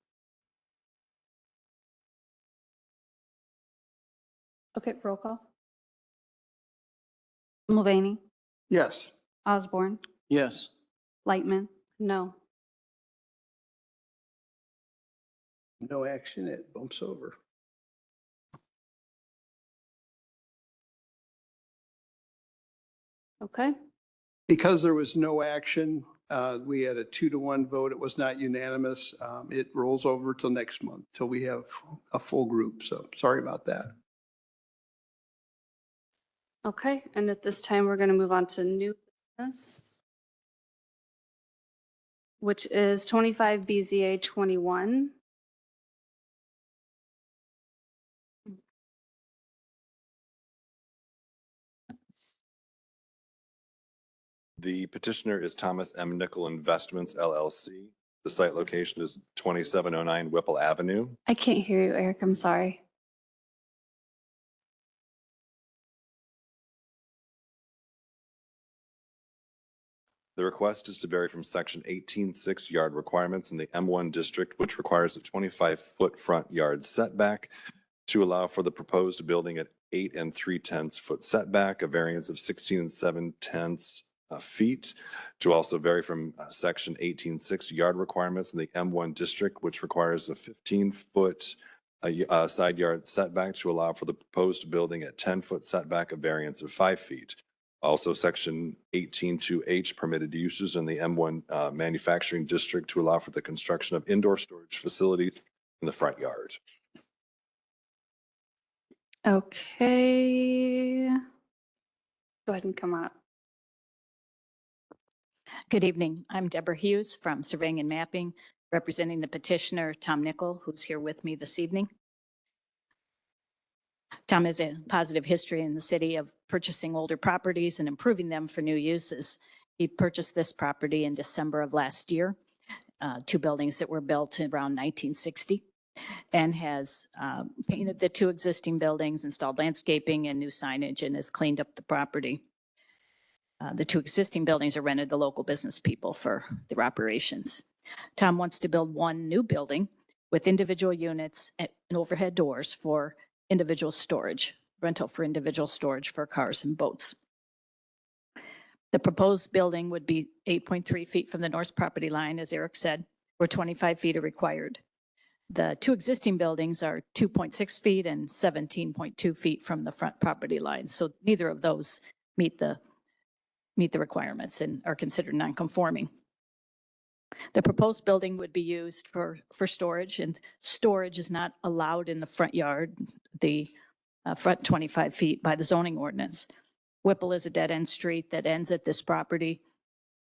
Okay, roll call. Mulvaney, Yes. Osborne, Yes. Lightman, No. No action, it bumps over. Okay. Because there was no action, we had a 2-to-1 vote. It was not unanimous. It rolls over till next month, till we have a full group. So sorry about that. Okay, and at this time, we're going to move on to new business, which is 25 BZA 21. The petitioner is Thomas M. Nickel Investments LLC. The site location is 2709 Whipple Avenue. I can't hear you, Eric. I'm sorry. The request is to vary from section 18.6 yard requirements in the M1 district, which requires a 25-foot front yard setback, to allow for the proposed building at 8 3/10 foot setback, a variance of 16 7/10 feet, to also vary from section 18.6 yard requirements in the M1 district, which requires a 15-foot side yard setback, to allow for the proposed building at 10-foot setback, a variance of 5 feet. Also, section 18.2H permitted uses in the M1 manufacturing district, to allow for the construction of indoor storage facilities in the front yard. Okay. Go ahead and come on up. Good evening. I'm Deborah Hughes from Surveying and Mapping, representing the petitioner, Tom Nickel, who's here with me this evening. Tom has a positive history in the city of purchasing older properties and improving them for new uses. He purchased this property in December of last year, 2 buildings that were built around 1960, and has painted the 2 existing buildings, installed landscaping and new signage, and has cleaned up the property. The 2 existing buildings are rented to local business people for their operations. Tom wants to build 1 new building with individual units and overhead doors for individual storage, rental for individual storage for cars and boats. The proposed building would be 8.3 feet from the north property line, as Eric said, where 25 feet are required. The 2 existing buildings are 2.6 feet and 17.2 feet from the front property line. So neither of those meet the requirements and are considered non-conforming. The proposed building would be used for storage, and storage is not allowed in the front yard, the front 25 feet by the zoning ordinance. Whipple is a dead-end street that ends at this property,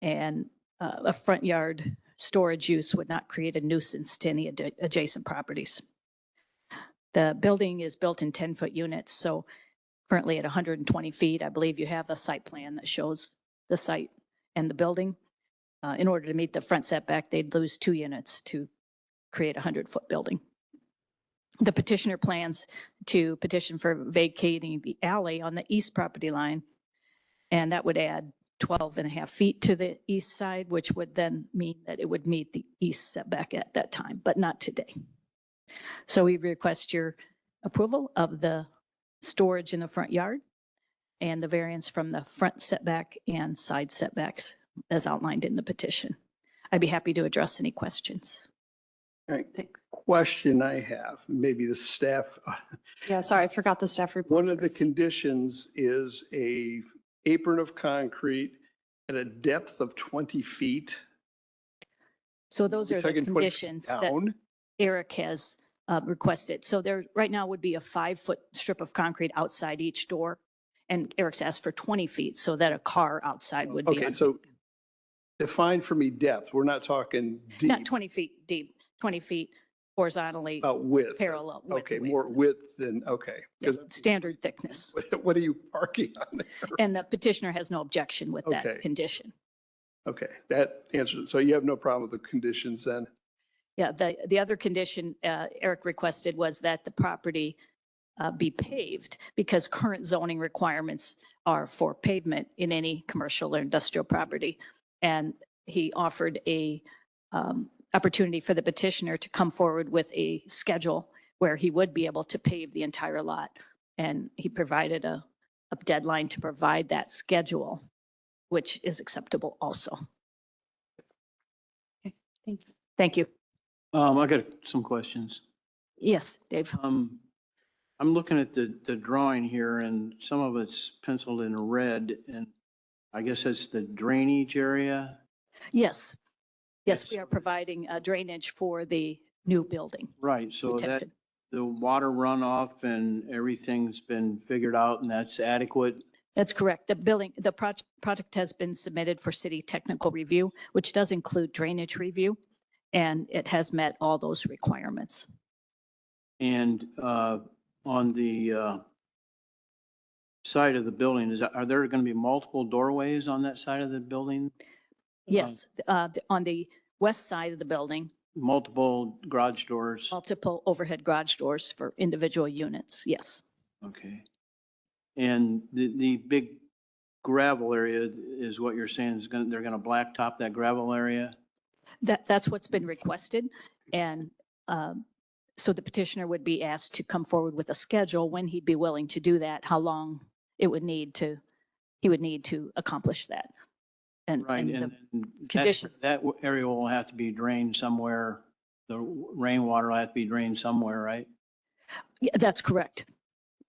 and a front yard storage use would not create a nuisance to any adjacent properties. The building is built in 10-foot units, so currently at 120 feet. I believe you have a site plan that shows the site and the building. In order to meet the front setback, they'd lose 2 units to create a 100-foot building. The petitioner plans to petition for vacating the alley on the east property line, and that would add 12.5 feet to the east side, which would then mean that it would meet the east setback at that time, but not today. So we request your approval of the storage in the front yard and the variance from the front setback and side setbacks as outlined in the petition. I'd be happy to address any questions. All right. Thanks. Question I have, maybe the staff. Yeah, sorry, I forgot the staff report. One of the first. conditions is a apron of concrete at a depth of 20 feet. So those We're are the talking 20 feet conditions that down. Eric has requested. So there, right now would be a 5-foot strip of concrete outside each door. And Eric's asked for 20 feet so that a car outside would be. Okay, so define for me depth. We're not talking Not deep, 20 feet deep, 20 feet horizontally about width. parallel. width Okay, away more from- width than, okay. yeah, 'Cause standard thickness. what are you parking on there? And the petitioner has no objection with Okay. that condition. Okay, that answers it. So you have no problem with the conditions then? Yeah, the other condition Eric requested was that the property be paved because current zoning requirements are for pavement in any commercial or industrial property. And he offered a opportunity for the petitioner to come forward with a schedule where he would be able to pave the entire lot. And he provided a deadline to provide that schedule, which is acceptable also. Okay, thank you. Thank you. I got some questions. Yes, Dave. I'm looking at the drawing here and some of it's penciled in red and I guess that's the drainage area. Yes. Yes, Yes. we are providing drainage for the new building. Right, so that Retention. the water runoff and everything's been figured out and that's adequate. That's correct. The project has been submitted for city technical review, which does include drainage review, and it has met all those requirements. And on the side of the building, are there going to be multiple doorways on that side of the building? Yes, on the west side of the building, Multiple garage doors? multiple overhead garage doors for individual units, yes. Okay. And the big gravel area is what you're saying is they're going to blacktop that gravel area? That's what's been requested, and so the petitioner would be asked to come forward with a schedule when he'd be willing to do that, how long he would need to accomplish that. Right, and and the then condition- that area will have to be drained somewhere. The rainwater will have to be drained somewhere, right? Yeah, that's correct.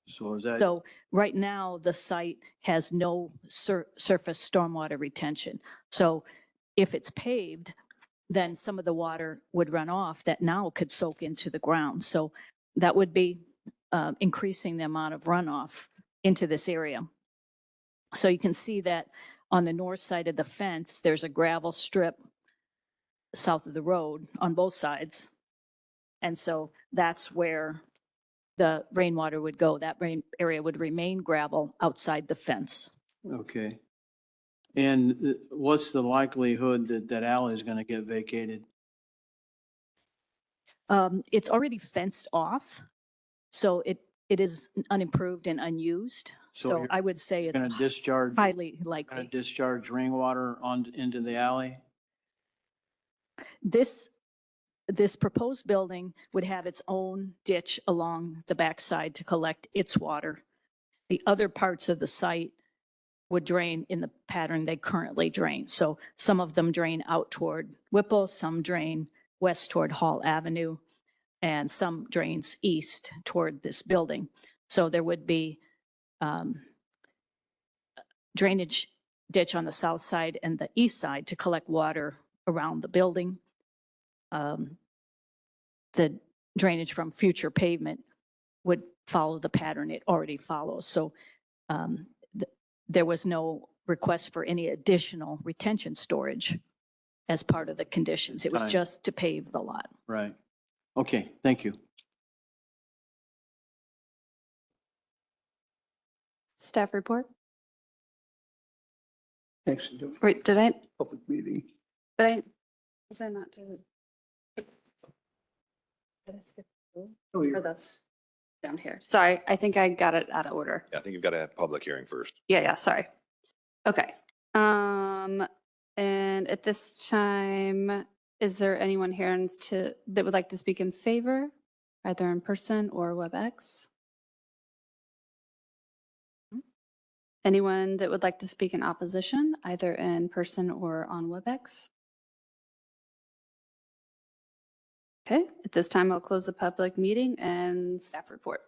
So is that? So right now, the site has no surface stormwater retention. So if it's paved, then some of the water would run off that now could soak into the ground. So that would be increasing the amount of runoff into this area. So you can see that on the north side of the fence, there's a gravel strip south of the road on both sides. And so that's where the rainwater would go. That rain area would remain gravel outside the fence. Okay. And what's the likelihood that that alley is going to get vacated? It's already fenced off, so it is unimproved and unused. So So you're I would say it's Going to discharge, highly likely. rainwater into the alley? This proposed building would have its own ditch along the backside to collect its water. The other parts of the site would drain in the pattern they currently drain. So some of them drain out toward Whipple, some drain west toward Hall Avenue, and some drains east toward this building. So there would be drainage ditch on the south side and the east side to collect water around the building. The drainage from future pavement would follow the pattern it already follows. So there was no request for any additional retention storage as part of the conditions. It was Fine. just to pave the lot. Right. Okay, thank you. Staff report? Actually, doing Wait, did I, a public meeting. was I not doing? Did I skip? Oh, Or you're that's down here. Sorry, I think I got it out of order. Yeah, I think you've got to have public hearing first. Yeah, sorry. Okay. And at this time, is there anyone here that would like to speak in favor, either in person or WebEx? Anyone that would like to speak in opposition, either in person or on WebEx? Okay, at this time, I'll close the public meeting and staff report.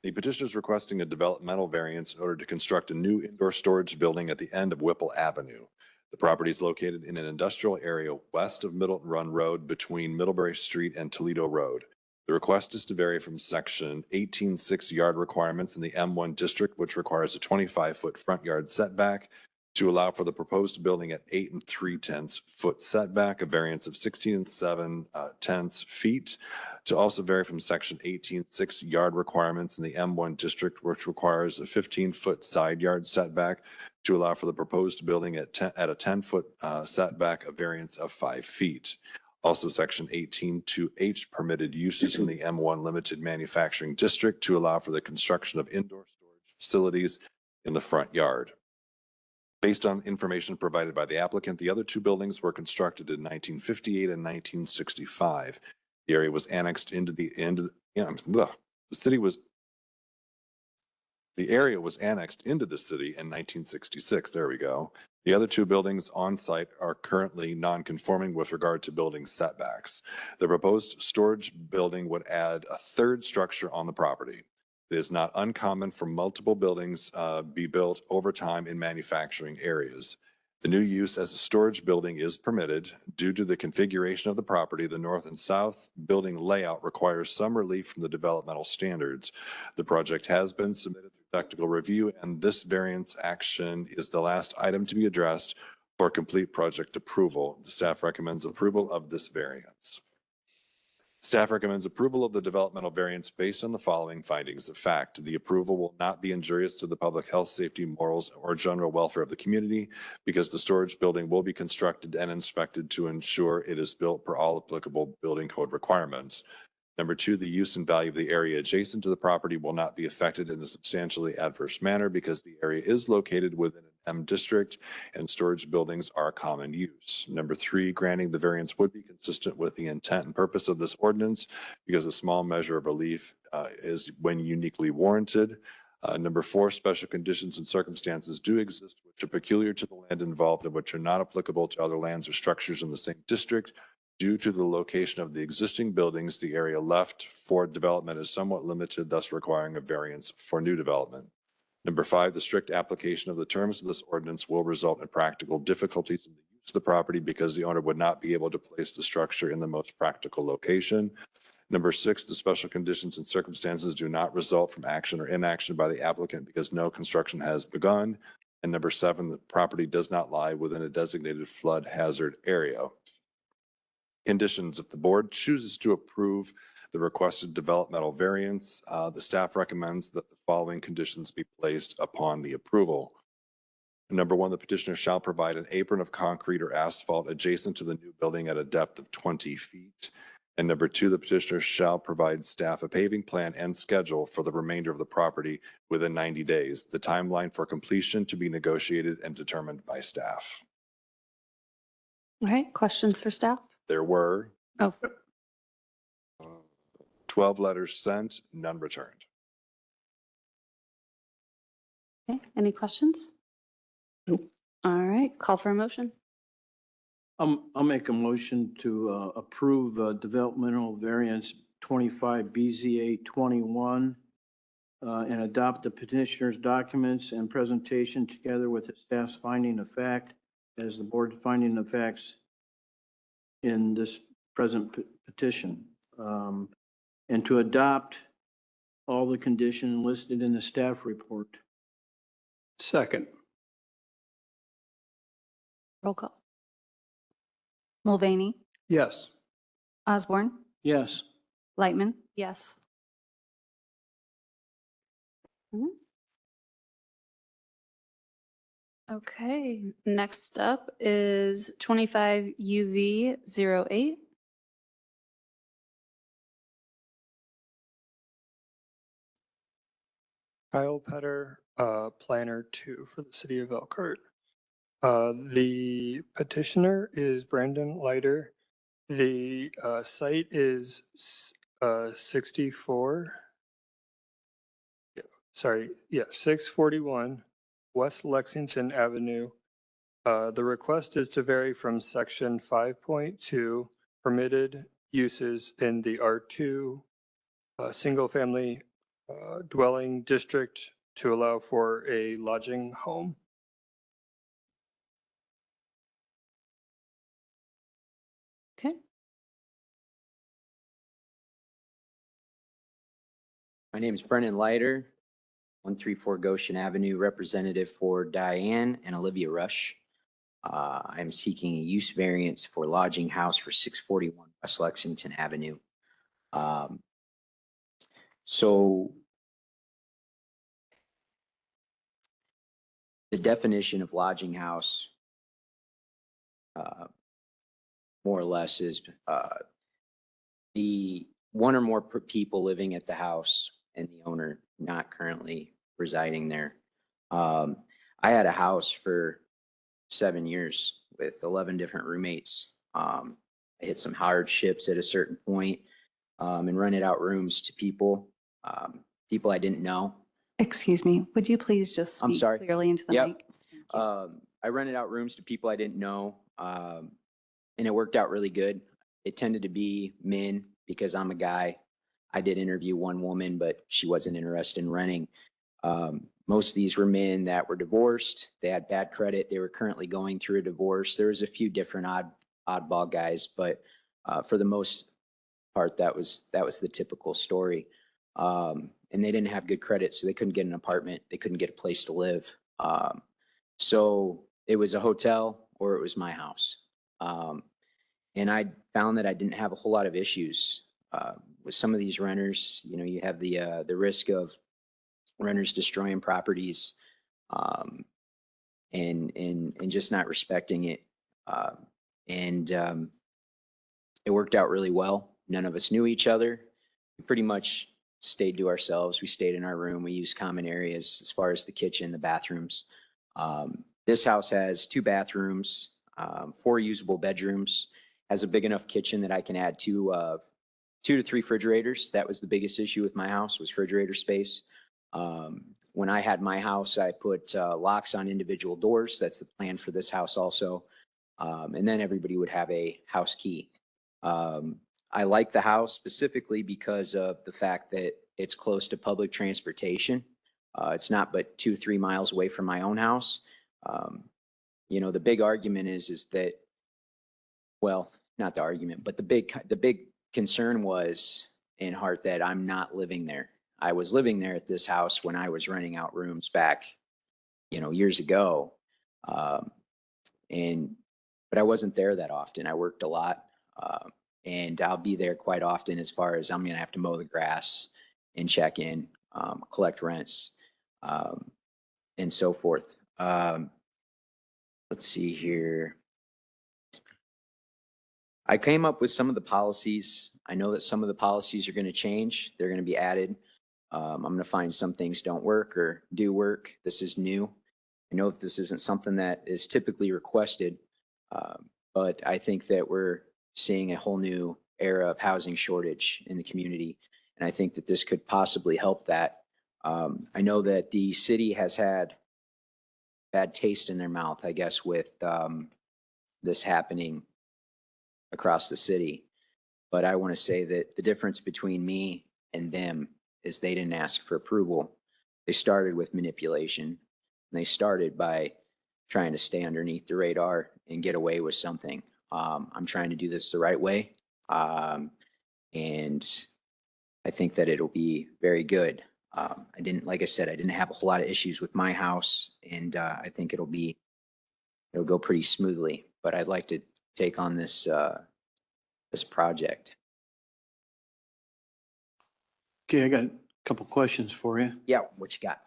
The petitioner is requesting a developmental variance in order to construct a new indoor storage building at the end of Whipple Avenue. The property is located in an industrial area west of Middleton Run Road between Middlebury Street and Toledo Road. The request is to vary from section 18.6 yard requirements in the M1 district, which requires a 25-foot front yard setback, to allow for the proposed building at 8 3/10 foot setback, a variance of 16 7/10 feet, to also vary from section 18.6 yard requirements in the M1 district, which requires a 15-foot side yard setback, to allow for the proposed building at a 10-foot setback, a variance of 5 feet. Also, section 18.2H permitted uses in the M1 limited manufacturing district to allow for the construction of indoor storage facilities in the front yard. Based on information provided by the applicant, the other two buildings were constructed in 1958 and 1965. The area was annexed into the area was annexed into the city in 1966. There we go. The other two buildings on site are currently non-conforming with regard to building setbacks. The proposed storage building would add a third structure on the property. It is not uncommon for multiple buildings be built over time in manufacturing areas. The new use as a storage building is permitted. Due to the configuration of the property, the north and south building layout requires some relief from the developmental standards. The project has been submitted for technical review, and this variance action is the last item to be addressed for complete project approval. The staff recommends approval of this variance. Staff recommends approval of the developmental variance based on the following findings of fact. The approval will not be injurious to the public health, safety, morals, or general welfare of the community because the storage building will be constructed and inspected to ensure it is built per all applicable building code requirements. Number two, the use and value of the area adjacent to the property will not be affected in a substantially adverse manner because the area is located within an M district and storage buildings are common use. Number three, granting the variance would be consistent with the intent and purpose of this ordinance because a small measure of relief is when uniquely warranted. Number four, special conditions and circumstances do exist which are peculiar to the land involved and which are not applicable to other lands or structures in the same district. Due to the location of the existing buildings, the area left for development is somewhat limited, thus requiring a variance for new development. Number five, the strict application of the terms of this ordinance will result in practical difficulties in the use of the property because the owner would not be able to place the structure in the most practical location. Number six, the special conditions and circumstances do not result from action or inaction by the applicant because no construction has begun. And number seven, the property does not lie within a designated flood hazard area. Conditions: if the board chooses to approve the requested developmental variance, the staff recommends that the following conditions be placed upon the approval. Number one, the petitioner shall provide an apron of concrete or asphalt adjacent to the new building at a depth of 20 feet. And number two, the petitioner shall provide staff a paving plan and schedule for the remainder of the property within 90 days. The timeline for completion to be negotiated and determined by staff. All right, questions for staff? There were Oh, 12 letters sent, none returned. okay. Any questions? Nope. All right, call for a motion. I'll make a motion to approve developmental variance 25 BZA 21 and adopt the petitioner's documents and presentation together with the staff's finding of fact as the board's finding of facts in this present petition, and to adopt all the conditions listed in the staff report. Second. Roll call. Mulvaney, Yes. Osborne, Yes. Lightman, Yes. Okay, next up is 25 UV 08. Kyle Petter, planner 2 for the city of Elkhart. The petitioner is Brandon Leiter. The site is 641 West Lexington Avenue. The request is to vary from section 5.2 permitted uses in the R2 single family dwelling district to allow for a lodging home. Okay. My name is Brennan Leiter, 134 Goshen Avenue, representative for Diane and Olivia Rush. I'm seeking a use variance for lodging house for 641 West Lexington Avenue. So the definition of lodging house more or less is the one or more people living at the house and the owner not currently residing there. I had a house for 7 years with 11 different roommates. I hit some hardships at a certain point, and rented out rooms to people, people I didn't know. Excuse me, would you please just I'm speak sorry. clearly into the Yep. mic? Thank you. I rented out rooms to people I didn't know, and it worked out really good. It tended to be men because I'm a guy. I did interview one woman, but she wasn't interested in renting. Most of these were men that were divorced. They had bad credit. They were currently going through a divorce. There was a few different oddball guys, but for the most part, that was the typical story. And they didn't have good credit, so they couldn't get an apartment. They couldn't get a place to live. So it was a hotel or it was my house. And I found that I didn't have a whole lot of issues with some of these renters. You know, you have the risk of renters destroying properties and just not respecting it. And it worked out really well. None of us knew each other. We pretty much stayed to ourselves. We stayed in our room. We used common areas as far as the kitchen, the bathrooms. This house has 2 bathrooms, 4 usable bedrooms, has a big enough kitchen that I can add 2 to 3 refrigerators. That was the biggest issue with my house, was refrigerator space. When I had my house, I put locks on individual doors. That's the plan for this house also. And then everybody would have a house key. I like the house specifically because of the fact that it's close to public transportation. It's not but 2-3 miles away from my own house. You know, the big argument is that, well, not the argument, but the big concern was in Hart that I'm not living there. I was living there at this house when I was renting out rooms back, you know, years ago. But I wasn't there that often. I worked a lot. And I'll be there quite often as far as I'm going to have to mow the grass and check in, collect rents, and so forth. Let's see here. I came up with some of the policies. I know that some of the policies are going to change. They're going to be added. I'm going to find some things don't work or do work. This is new. I know that this isn't something that is typically requested, but I think that we're seeing a whole new era of housing shortage in the community. And I think that this could possibly help that. I know that the city has had bad taste in their mouth, I guess, with this happening across the city. But I want to say that the difference between me and them is they didn't ask for approval. They started with manipulation. And they started by trying to stay underneath the radar and get away with something. I'm trying to do this the right way. And I think that it'll be very good. Like I said, I didn't have a whole lot of issues with my house, and I think it'll go pretty smoothly. But I'd like to take on this project. Okay, I got a couple questions for you. Yeah, what you got?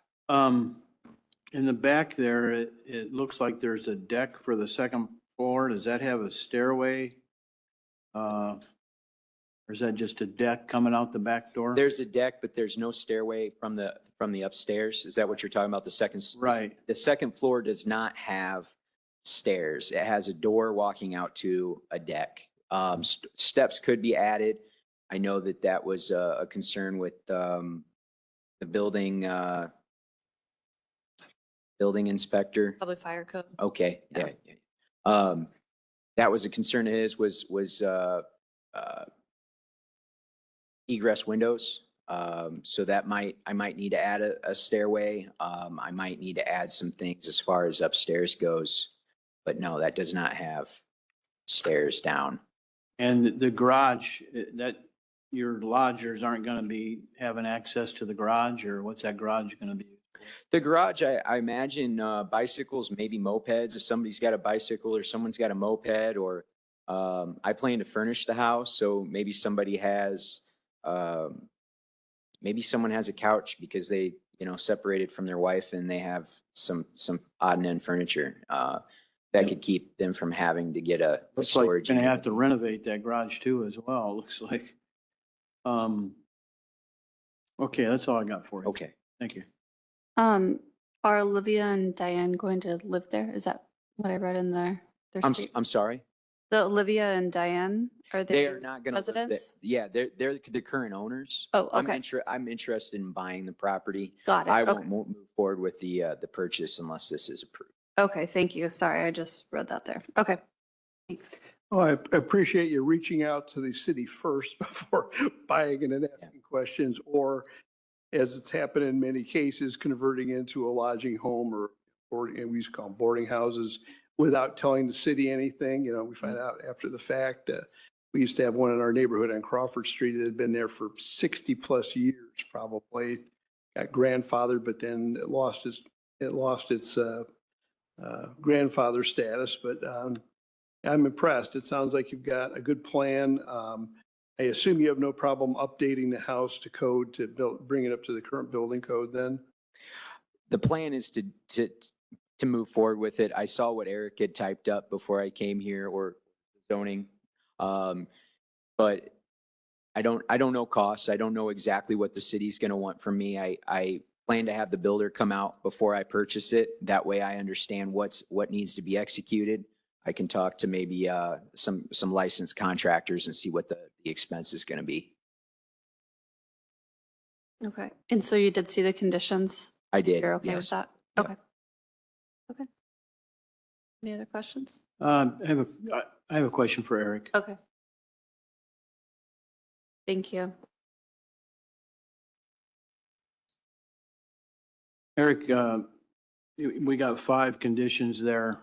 In the back there, it looks like there's a deck for the second floor. Does that have a stairway? Or is that just a deck coming out the back door? There's a deck, but there's no stairway from the upstairs. Is that what you're talking about? The second? Right. The second floor does not have stairs. It has a door walking out to a deck. Steps could be added. I know that was a concern with the building inspector. Public fire code. Okay, yeah. That was a concern of his was egress windows. So that I might need to add a stairway. I might need to add some things as far as upstairs goes. But no, that does not have stairs down. And the garage, that your lodgers aren't going to be having access to the garage, or what's that garage going to be? The garage, I imagine bicycles, maybe mopeds, if somebody's got a bicycle or someone's got a moped, or I plan to furnish the house, so maybe somebody has, maybe someone has a couch because they, separated from their wife and they have some odd and end furniture that could keep them from having to get a Looks like you're storage going to unit. have to renovate that garage too as well, it looks like. Okay, that's all I got for you. Okay. Thank you. Are Olivia and Diane going to live there? Is that what I read in their street? I'm sorry. The Olivia and Diane, are They they are not going to live there. residents? Yeah, they're the current owners. Oh, okay. I'm interested in buying the property. Got it. I Okay. won't move forward with the purchase unless this is approved. Okay, thank you. Sorry, I just read that there. Okay, thanks. Well, I appreciate you reaching out to the city first before buying and then asking questions, or as it's happened in many cases, converting into a lodging home or boarding, we used to call them boarding houses, without telling the city anything. We find out after the fact. We used to have one in our neighborhood on Crawford Street that had been there for 60 plus years, probably. Got grandfathered, but then it lost its grandfather status. But I'm impressed. It sounds like you've got a good plan. I assume you have no problem updating the house to code to bring it up to the current building code then? The plan is to move forward with it. I saw what Eric had typed up before I came here, or zoning. But I don't know costs. I don't know exactly what the city's going to want from me. I plan to have the builder come out before I purchase it. That way I understand what needs to be executed. I can talk to maybe some licensed contractors and see what the expense is going to be. Okay, and so you did see the conditions? I did. You're okay yes. with that? Yep. Okay. Okay. Any other questions? I have a question for Eric. Okay. Thank you. Eric, we got 5 conditions there.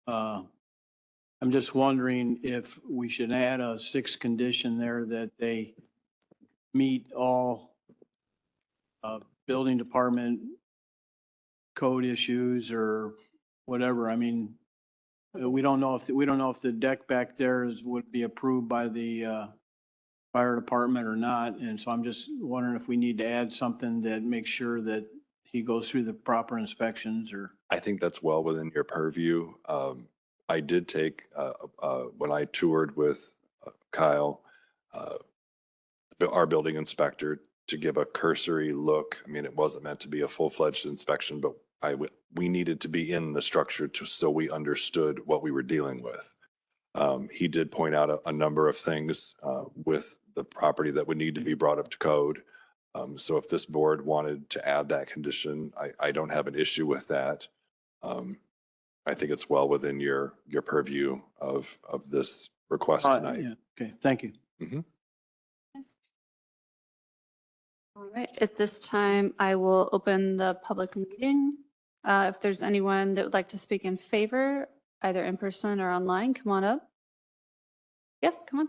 I'm just wondering if we should add a 6th condition there that they meet all building department code issues or whatever. I mean, we don't know if the deck back there would be approved by the fire department or not. And so I'm just wondering if we need to add something that makes sure that he goes through the proper inspections, or. I think that's well within your purview. I did take, when I toured with Kyle, our building inspector, to give a cursory look. I mean, it wasn't meant to be a full-fledged inspection, but we needed to be in the structure so we understood what we were dealing with. He did point out a number of things with the property that would need to be brought up to code. So if this board wanted to add that condition, I don't have an issue with that. I think it's well within your purview of this request tonight. Yeah. Okay, thank you. Mhm. All right, at this time, I will open the public meeting. If there's anyone that would like to speak in favor, either in person or online, come on up. Yep, come on.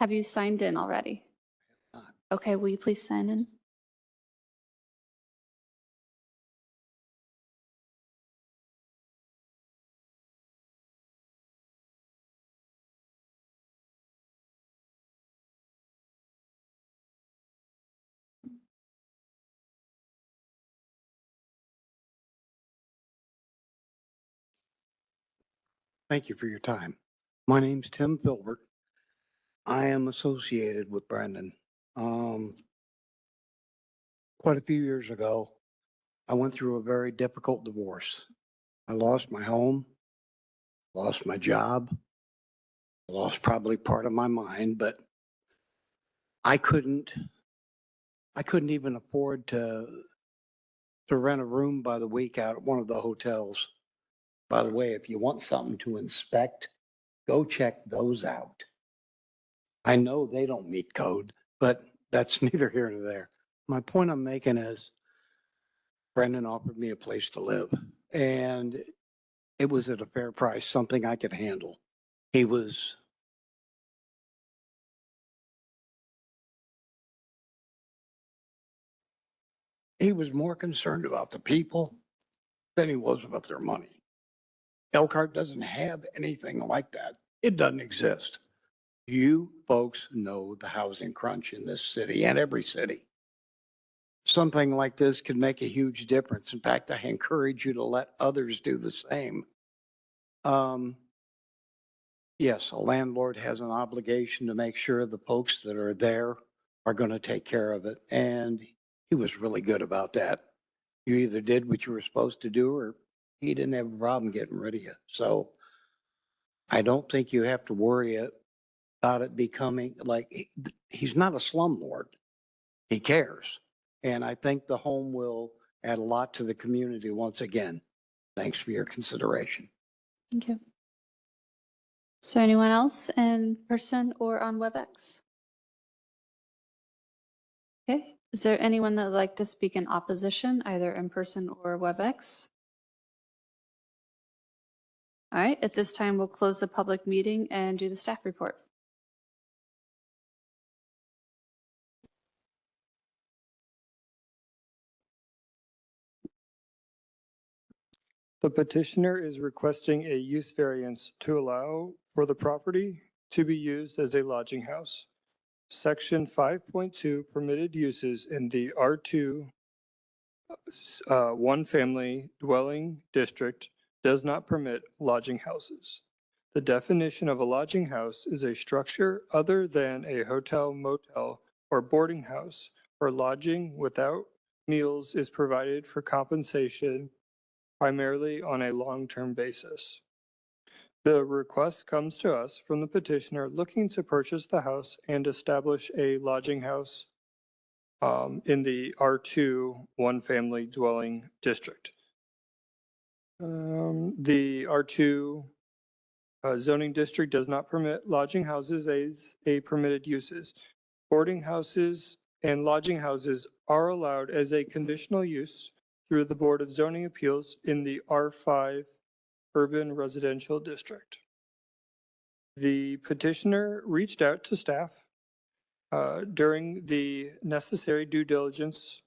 Have you signed in already? Okay, will you please sign in? Thank you for your time. My name's Tim Filbert. I am associated with Brendan. Quite a few years ago, I went through a very difficult divorce. I lost my home, lost my job, lost probably part of my mind, but I couldn't even afford to rent a room by the week out at one of the hotels. By the way, if you want something to inspect, go check those out. I know they don't meet code, but that's neither here nor there. My point I'm making is Brendan offered me a place to live and it was at a fair price, something I could handle. He was more concerned about the people than he was about their money. Elkhart doesn't have anything like that. It doesn't exist. You folks know the housing crunch in this city and every city. Something like this could make a huge difference. In fact, I encourage you to let others do the same. Yes, a landlord has an obligation to make sure the folks that are there are going to take care of it. And he was really good about that. You either did what you were supposed to do or he didn't have a problem getting rid of you. So I don't think you have to worry about it becoming like, he's not a slumlord. He cares. And I think the home will add a lot to the community once again. Thanks for your consideration. Thank you. So anyone else in person or on WebEx? Okay, is there anyone that would like to speak in opposition, either in person or WebEx? All right, at this time, we'll close the public meeting and do the staff report. The petitioner is requesting a use variance to allow for the property to be used as a lodging house. Section 5.2 permitted uses in the R2 one-family dwelling district does not permit lodging houses. The definition of a lodging house is a structure other than a hotel, motel, or boarding house where lodging without meals is provided for compensation primarily on a long-term basis. The request comes to us from the petitioner looking to purchase the house and establish a lodging house in the R2 one-family dwelling district. The R2 zoning district does not permit lodging houses as a permitted uses. Boarding houses and lodging houses are allowed as a conditional use through the Board of Zoning Appeals in the R5 urban residential district. The petitioner reached out to staff during the necessary due diligence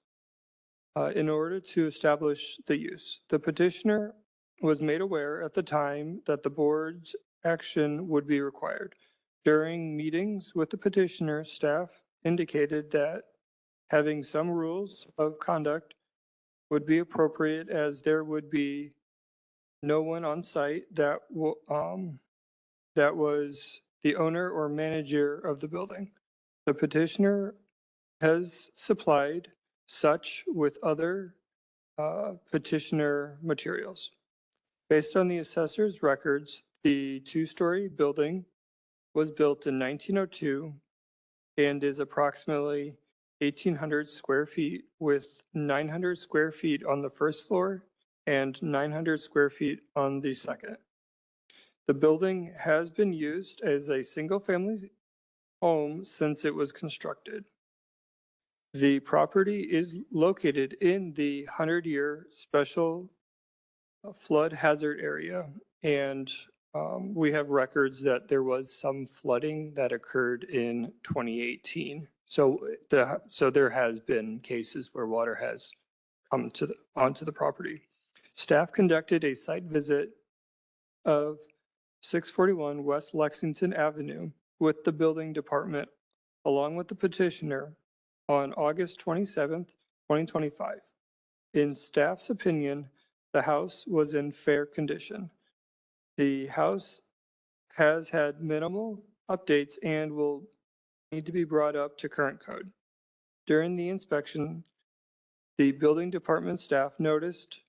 in order to establish the use. The petitioner was made aware at the time that the board's action would be required. During meetings with the petitioner, staff indicated that having some rules of conduct would be appropriate as there would be no one on site that was the owner or manager of the building. The petitioner has supplied such with other petitioner materials. Based on the assessor's records, the two-story building was built in 1902 and is approximately 1,800 square feet with 900 square feet on the first floor and 900 square feet on the second. The building has been used as a single-family home since it was constructed. The property is located in the 100-year special flood hazard area, and we have records that there was some flooding that occurred in 2018. So there has been cases where water has come onto the property. Staff conducted a site visit of 641 West Lexington Avenue with the building department along with the petitioner on August 27th, 2025. In staff's opinion, the house was in fair condition. The house has had minimal updates and will need to be brought up to current code. During the inspection, the building department staff noticed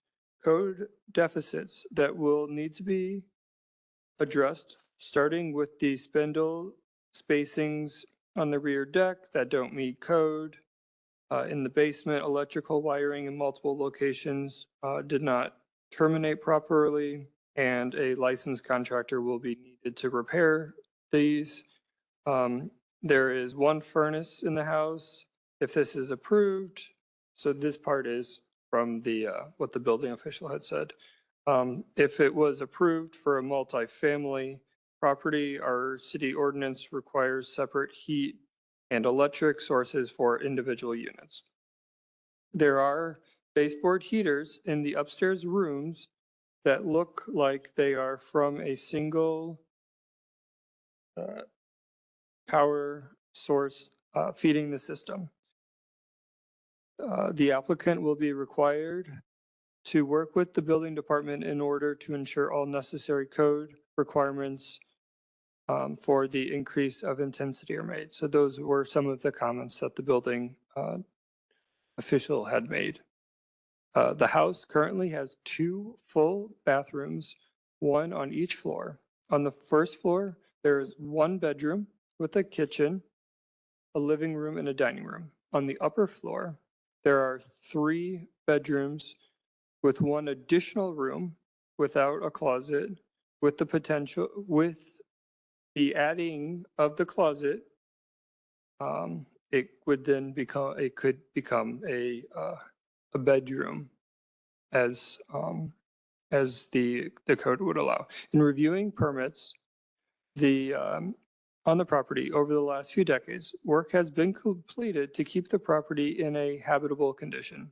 code deficits that will need to be addressed, starting with the spindle spacings on the rear deck that don't meet code. In the basement, electrical wiring in multiple locations did not terminate properly, and a licensed contractor will be needed to repair these. There is one furnace in the house. If this is approved, so this part is from the, what the building official had said. If it was approved for a multifamily property, our city ordinance requires separate heat and electric sources for individual units. There are baseboard heaters in the upstairs rooms that look like they are from a single power source feeding the system. The applicant will be required to work with the building department in order to ensure all necessary code requirements for the increase of intensity are made. So those were some of the comments that the building official had made. The house currently has 2 full bathrooms, 1 on each floor. On the first floor, there is 1 bedroom with a kitchen, a living room, and a dining room. On the upper floor, there are 3 bedrooms with 1 additional room without a closet, with the potential, with the adding of the closet, it would then become, it could become a bedroom as the code would allow. In reviewing permits, on the property over the last few decades, work has been completed to keep the property in a habitable condition.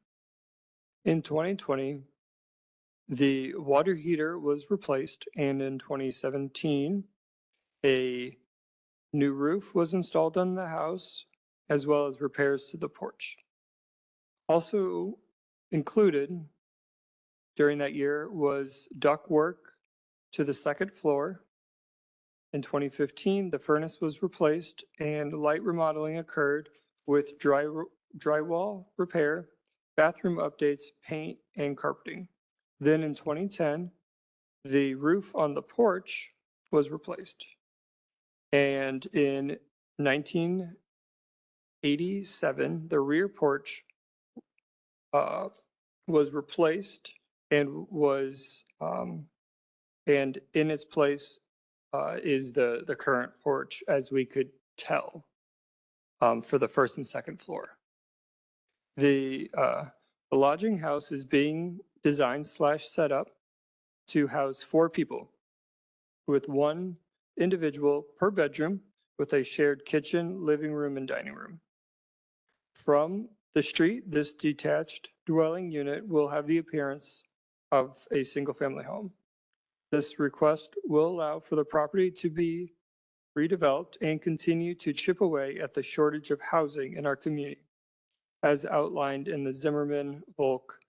In 2020, the water heater was replaced, and in 2017, a new roof was installed on the house, as well as repairs to the porch. Also included during that year was duct work to the second floor. In 2015, the furnace was replaced and light remodeling occurred with drywall repair, bathroom updates, paint, and carpeting. Then in 2010, the roof on the porch was replaced. And in 1987, the rear porch was replaced and was, and in its place is the current porch, as we could tell, for the first and second floor. The lodging house is being designed / set up to house 4 people with 1 individual per bedroom with a shared kitchen, living room, and dining room. From the street, this detached dwelling unit will have the appearance of a single-family home. This request will allow for the property to be redeveloped and continue to chip away at the shortage of housing in our community, as outlined in the Zimmerman-Volk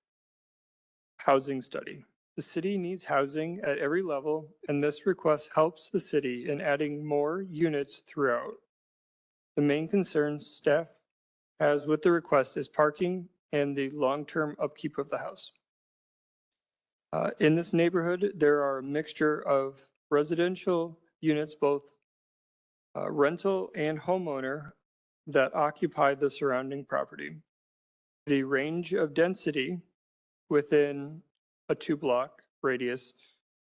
housing study. The city needs housing at every level, and this request helps the city in adding more units throughout. The main concerns staff has with the request is parking and the long-term upkeep of the house. In this neighborhood, there are a mixture of residential units, both rental and homeowner, that occupy the surrounding property. The range of density within a 2-block radius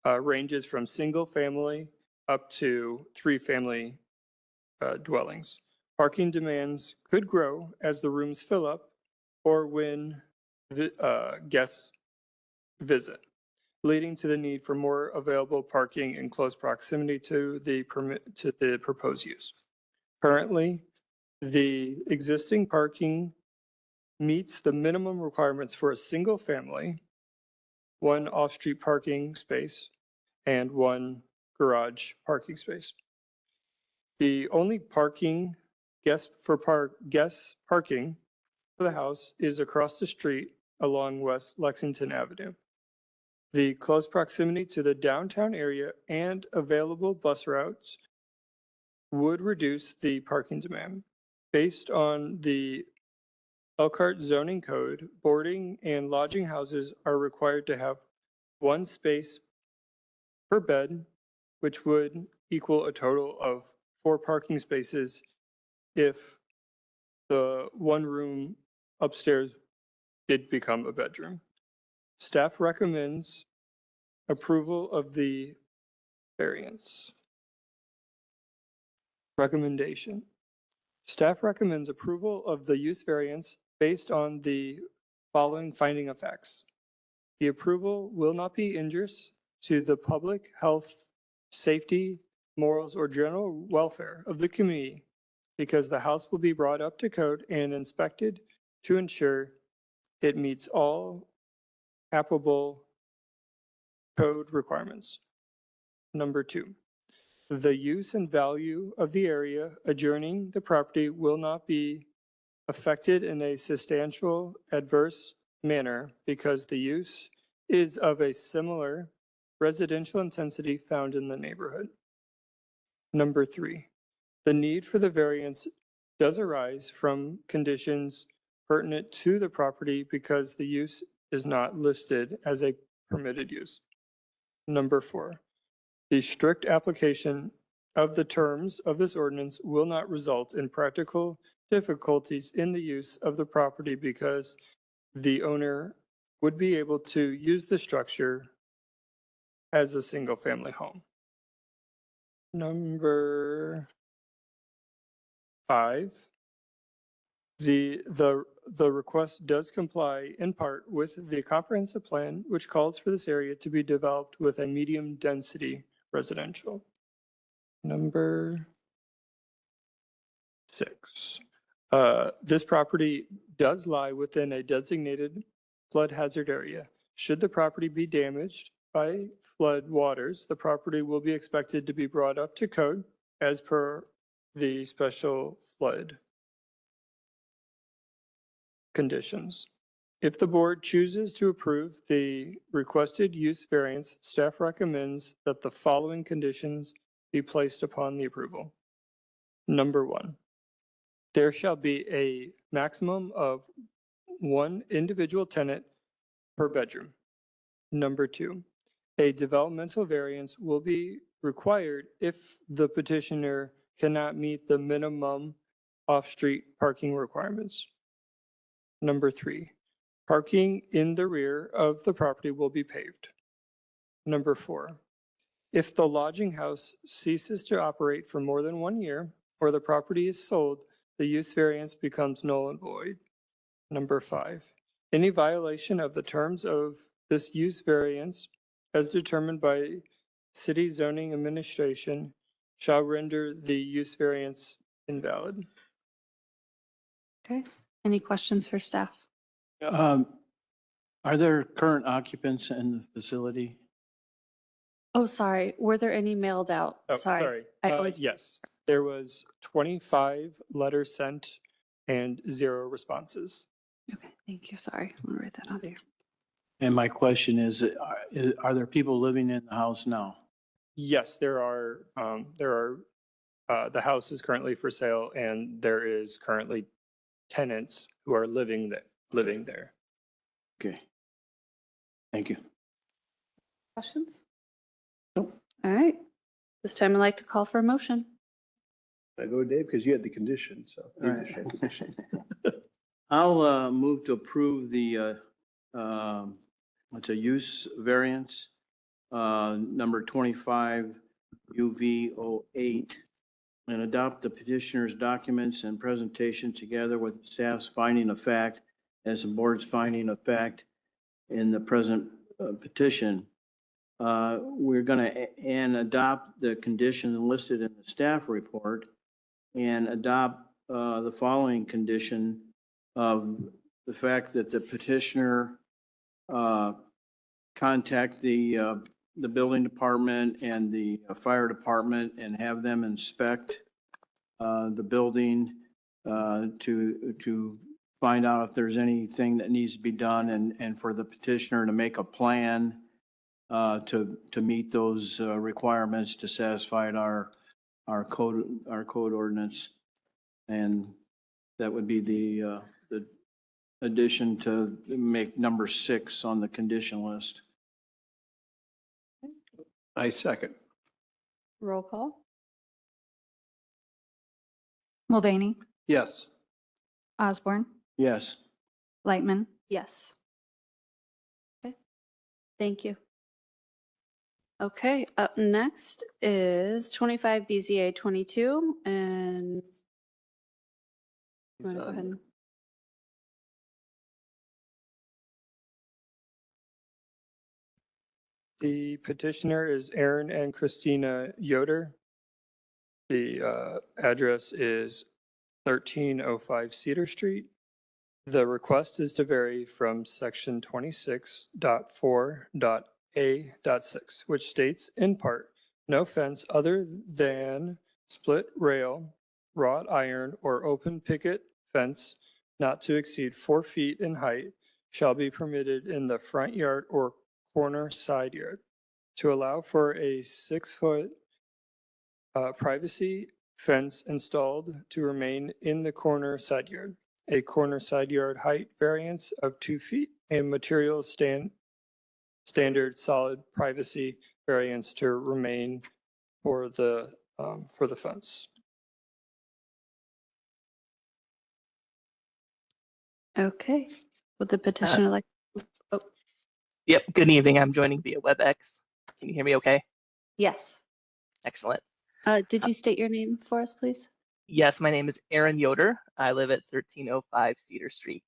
ranges from single family up to 3-family dwellings. Parking demands could grow as the rooms fill up or when guests visit, leading to the need for more available parking in close proximity to the proposed use. Currently, the existing parking meets the minimum requirements for a single family, 1 off-street parking space, and 1 garage parking space. The only parking guest parking for the house is across the street along West Lexington Avenue. The close proximity to the downtown area and available bus routes would reduce the parking demand. Based on the Elkhart zoning code, boarding and lodging houses are required to have 1 space per bed, which would equal a total of 4 parking spaces if the 1 room upstairs did become a bedroom. Staff recommends approval of the variance. Recommendation. Staff recommends approval of the use variance based on the following finding of facts. The approval will not be injurious to the public health, safety, morals, or general welfare of the community because the house will be brought up to code and inspected to ensure it meets all applicable code requirements. Number 2, the use and value of the area adjoining the property will not be affected in a substantial adverse manner because the use is of a similar residential intensity found in the neighborhood. Number 3, the need for the variance does arise from conditions pertinent to the property because the use is not listed as a permitted use. Number 4, the strict application of the terms of this ordinance will not result in practical difficulties in the use of the property because the owner would be able to use the structure as a single-family home. Number 5, the request does comply in part with the comprehensive plan, which calls for this area to be developed with a medium density residential. Number 6, this property does lie within a designated flood hazard area. Should the property be damaged by flood waters, the property will be expected to be brought up to code as per the special flood conditions. If the board chooses to approve the requested use variance, staff recommends that the following conditions be placed upon the approval. Number 1, there shall be a maximum of 1 individual tenant per bedroom. Number 2, a developmental variance will be required if the petitioner cannot meet the minimum off-street parking requirements. Number 3, parking in the rear of the property will be paved. Number 4, if the lodging house ceases to operate for more than 1 year or the property is sold, the use variance becomes null and void. Number 5, any violation of the terms of this use variance as determined by city zoning administration shall render the use variance invalid. Okay, any questions for staff? Are there current occupants in the facility? Oh, sorry, were there any mailed out? Oh, Sorry. I always, yes, there was 25 letters sent and 0 responses. okay, thank you, sorry, I'm gonna write that on there. And my question is, are there people living in the house now? Yes, there are, the house is currently for sale and there is currently tenants who are living there. Okay. Thank you. Questions? Nope. All right, this time I'd like to call for a motion. I go, Dave, because you had the condition, so. All right. I'll move to approve the, it's a use variance, number 25 UV08, and adopt the petitioner's documents and presentation together with staff's finding of fact as the board's finding of fact in the present petition. We're going to and adopt the conditions listed in the staff report and adopt the following condition of the fact that the petitioner contact the building department and the fire department and have them inspect the building to find out if there's anything that needs to be done and for the petitioner to make a plan to meet those requirements to satisfy our code ordinance. And that would be the addition to make number 6 on the condition list. I second. Roll call? Mulvaney, Yes. Osborne, Yes. Lightman, Yes. Okay, thank you. Okay, up next is 25 BZA 22, and You want to go ahead and? The petitioner is Aaron and Christina Yoder. The address is 1305 Cedar Street. The request is to vary from section 26.4.a.6, which states in part, no fence other than split rail, wrought iron, or open picket fence not to exceed 4 feet in height shall be permitted in the front yard or corner side yard. To allow for a 6-foot privacy fence installed to remain in the corner side yard. A corner side yard height variance of 2 feet and material standard solid privacy variance to remain for the fence. Okay. Would the petitioner like? Oh, Yep, good evening. I'm joining via WebEx. Can you hear me okay? yes. Excellent. Did you state your name for us, please? Yes, my name is Aaron Yoder. I live at 1305 Cedar Street.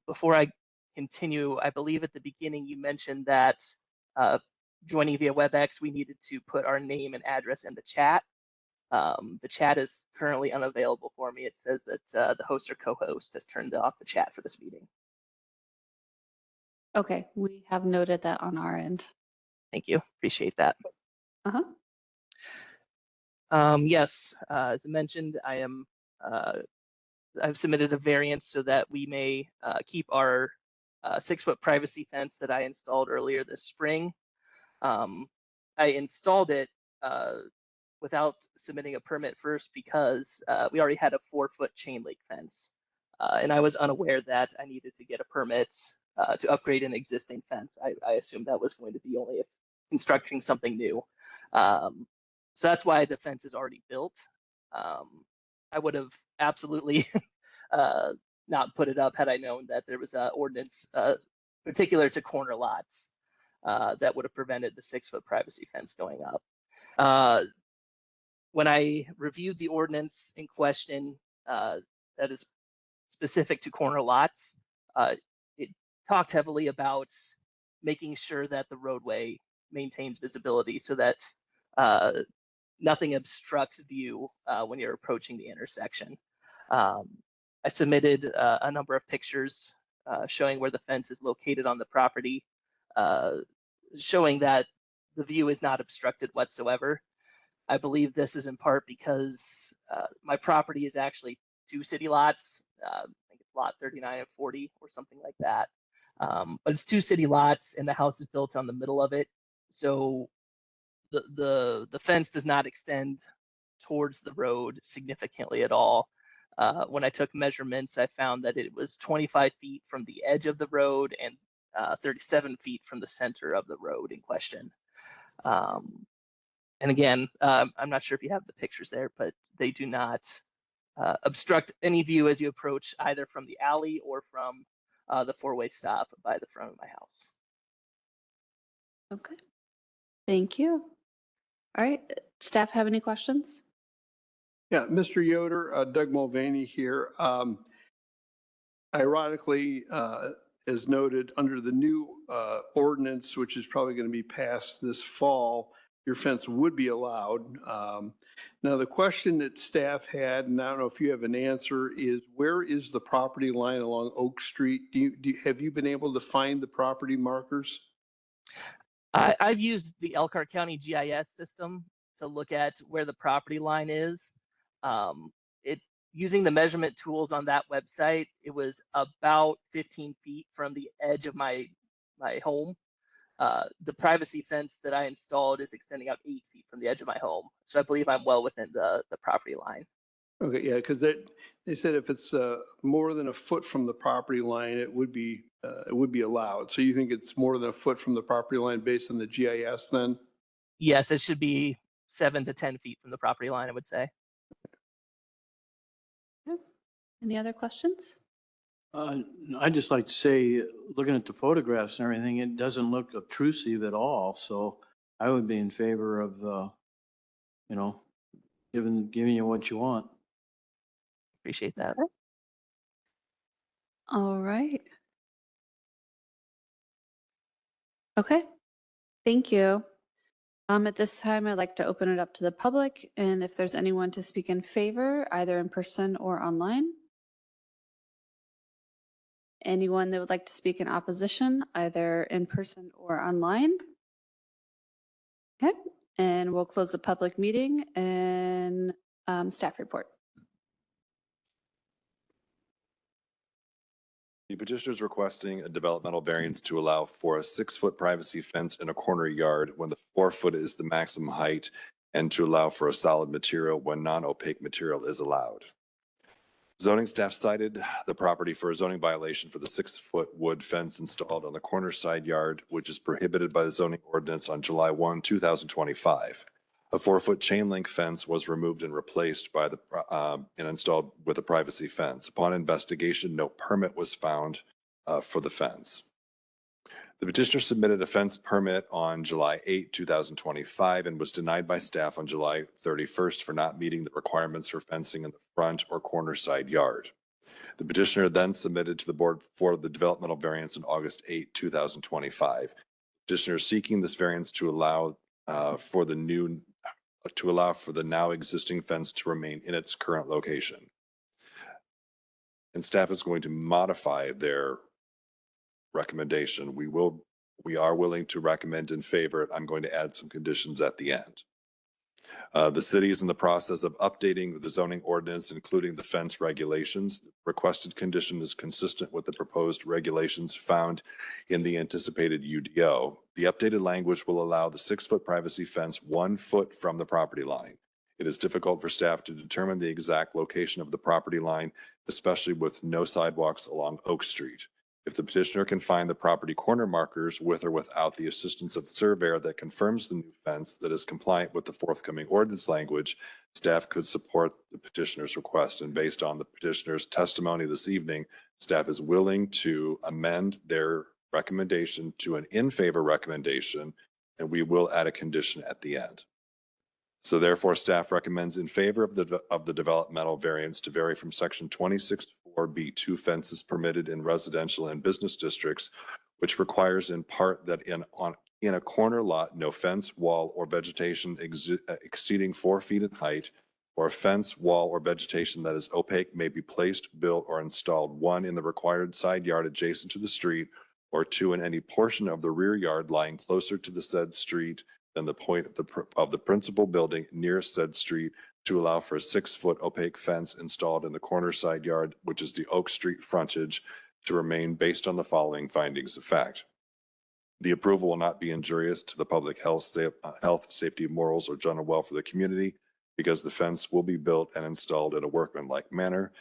Before I continue, I believe at the beginning you mentioned that joining via WebEx, we needed to put our name and address in the chat. The chat is currently unavailable for me. It says that the host or co-host has turned off the chat for this meeting. Okay, we have noted that on our end. Thank you. Appreciate that. Uh-huh. Yes, as I mentioned, I've submitted a variance so that we may keep our 6-foot privacy fence that I installed earlier this spring. I installed it without submitting a permit first because we already had a 4-foot chain link fence. And I was unaware that I needed to get a permit to upgrade an existing fence. I assumed that was going to be only if constructing something new. So that's why the fence is already built. I would have absolutely not put it up had I known that there was an ordinance particular to corner lots that would have prevented the 6-foot privacy fence going up. When I reviewed the ordinance in question that is specific to corner lots, it talked heavily about making sure that the roadway maintains visibility so that nothing obstructs view when you're approaching the intersection. I submitted a number of pictures showing where the fence is located on the property, showing that the view is not obstructed whatsoever. I believe this is in part because my property is actually 2 city lots. I think it's lot 39 and 40 or something like that. But it's 2 city lots and the house is built on the middle of it. So the fence does not extend towards the road significantly at all. When I took measurements, I found that it was 25 feet from the edge of the road and 37 feet from the center of the road in question. And again, I'm not sure if you have the pictures there, but they do not obstruct any view as you approach either from the alley or from the 4-way stop by the front of my house. Okay. Thank you. All right. Staff have any questions? Yeah, Mr. Yoder, Doug Mulvaney here. Ironically, as noted, under the new ordinance, which is probably going to be passed this fall, your fence would be allowed. Now, the question that staff had, and I don't know if you have an answer, is where is the property line along Oak Street? Have you been able to find the property markers? I've used the Elkhart County GIS system to look at where the property line is. Using the measurement tools on that website, it was about 15 feet from the edge of my home. The privacy fence that I installed is extending out 8 feet from the edge of my home. So I believe I'm well within the property line. Okay, yeah, because they said if it's more than a foot from the property line, it would be allowed. So you think it's more than a foot from the property line based on the GIS then? Yes, it should be 7 to 10 feet from the property line, I would say. Any other questions? I'd just like to say, looking at the photographs and everything, it doesn't look obtrusive at all. So I would be in favor of, giving you what you want. Appreciate that. Okay. All right. Okay, thank you. At this time, I'd like to open it up to the public, and if there's anyone to speak in favor, either in person or online. Anyone that would like to speak in opposition, either in person or online? Okay, and we'll close the public meeting and staff report. The petitioner is requesting a developmental variance to allow for a 6-foot privacy fence in a corner yard when the 4-foot is the maximum height, and to allow for a solid material when non-opaque material is allowed. Zoning staff cited the property for a zoning violation for the 6-foot wood fence installed on the corner side yard, which is prohibited by the zoning ordinance on July 1, 2025. A 4-foot chain link fence was removed and replaced by and installed with a privacy fence. Upon investigation, no permit was found for the fence. The petitioner submitted a fence permit on July 8, 2025, and was denied by staff on July 31st for not meeting the requirements for fencing in the front or corner side yard. The petitioner then submitted to the board for the developmental variance on August 8, 2025. Petitioner is seeking this variance to allow for the now existing fence to remain in its current location. And staff is going to modify their recommendation. We are willing to recommend in favor. I'm going to add some conditions at the end. The city is in the process of updating the zoning ordinance, including the fence regulations. The requested condition is consistent with the proposed regulations found in the anticipated UDO. The updated language will allow the 6-foot privacy fence 1 foot from the property line. It is difficult for staff to determine the exact location of the property line, especially with no sidewalks along Oak Street. If the petitioner can find the property corner markers with or without the assistance of the surveyor that confirms the new fence that is compliant with the forthcoming ordinance language, staff could support the petitioner's request. And based on the petitioner's testimony this evening, staff is willing to amend their recommendation to an in favor recommendation, and we will add a condition at the end. So therefore, staff recommends in favor of the developmental variance to vary from section 26(4)(b)(2) fences permitted in residential and business districts, which requires in part that in a corner lot, no fence, wall, or vegetation exceeding 4 feet in height, or a fence, wall, or vegetation that is opaque may be placed, built, or installed, 1 in the required side yard adjacent to the street, or 2 in any portion of the rear yard lying closer to the said street than the point of the principal building near said street, to allow for a 6-foot opaque fence installed in the corner side yard, which is the Oak Street frontage, to remain based on the following findings of fact. The approval will not be injurious to the public health, safety, morals, or general welfare of the community, because the fence will be built and installed in a workmanlike manner.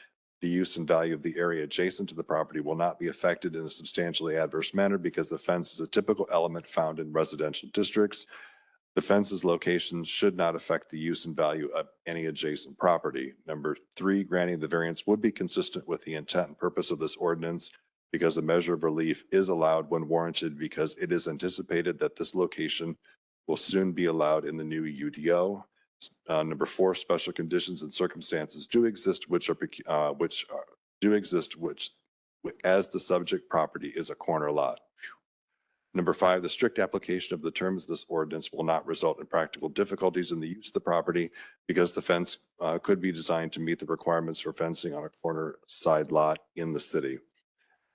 The use and value of the area adjacent to the property will not be affected in a substantially adverse manner, because the fence is a typical element found in residential districts. The fence's location should not affect the use and value of any adjacent property. Number 3, granting the variance would be consistent with the intent and purpose of this ordinance, because a measure of relief is allowed when warranted, because it is anticipated that this location will soon be allowed in the new UDO. Number 4, special conditions and circumstances do exist, which as the subject property is a corner lot. Number 5, the strict application of the terms of this ordinance will not result in practical difficulties in the use of the property, because the fence could be designed to meet the requirements for fencing on a corner side lot in the city.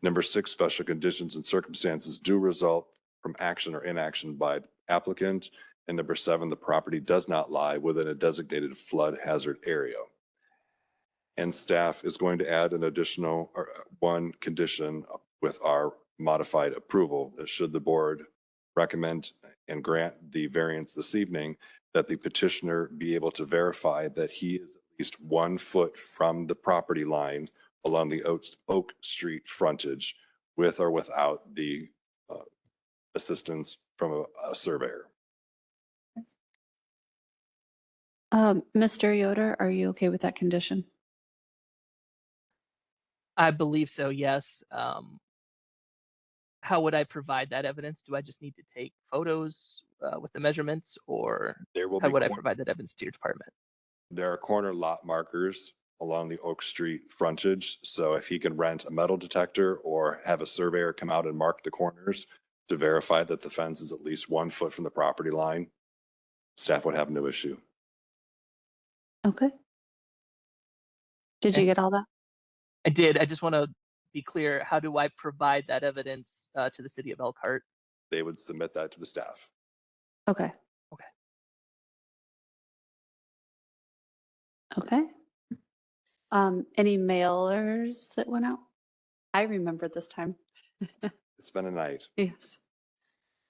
Number 6, special conditions and circumstances do result from action or inaction by the applicant. And number 7, the property does not lie within a designated flood hazard area. And staff is going to add an additional 1 condition with our modified approval, that should the board recommend and grant the variance this evening, that the petitioner be able to verify that he is at least 1 foot from the property line along the Oak Street frontage, with or without the assistance from a surveyor. Mr. Yoder, are you okay with that condition? I believe so, yes. How would I provide that evidence? Do I just need to take photos with the measurements, or how would I provide that evidence to your department? There are corner lot markers along the Oak Street frontage. So if he can rent a metal detector or have a surveyor come out and mark the corners to verify that the fence is at least 1 foot from the property line, staff would have no issue. Okay. Did you get all that? I did. I just want to be clear. How do I provide that evidence to the city of Elkhart? They would submit that to the staff. Okay. Okay. Okay. Any mailers that went out? I remember this time. It's been a night. Yes.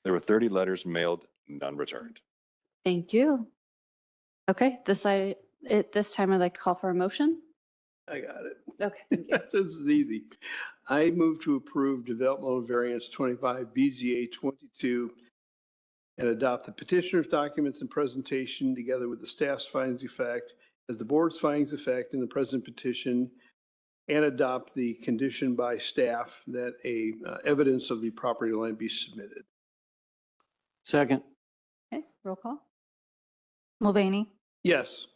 There were 30 letters mailed, none returned. Thank you. Okay, this time I'd like to call for a motion. I got it. Okay, thank you. This is easy. I move to approve developmental variance 25 BZA 22 and adopt the petitioner's documents and presentation together with the staff's findings of fact as the board's findings of fact in the present petition, and adopt the condition by staff that evidence of the property line be submitted. Second. Okay, roll call. Mulvaney, Yes.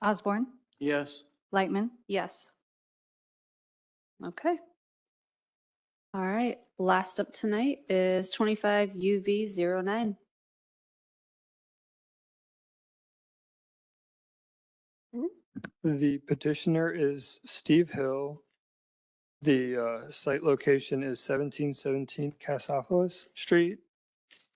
Osborne, Yes. Lightman, Yes. Okay. All right, last up tonight is 25 UV09. The petitioner is Steve Hill. The site location is 1717 Cassopolis Street.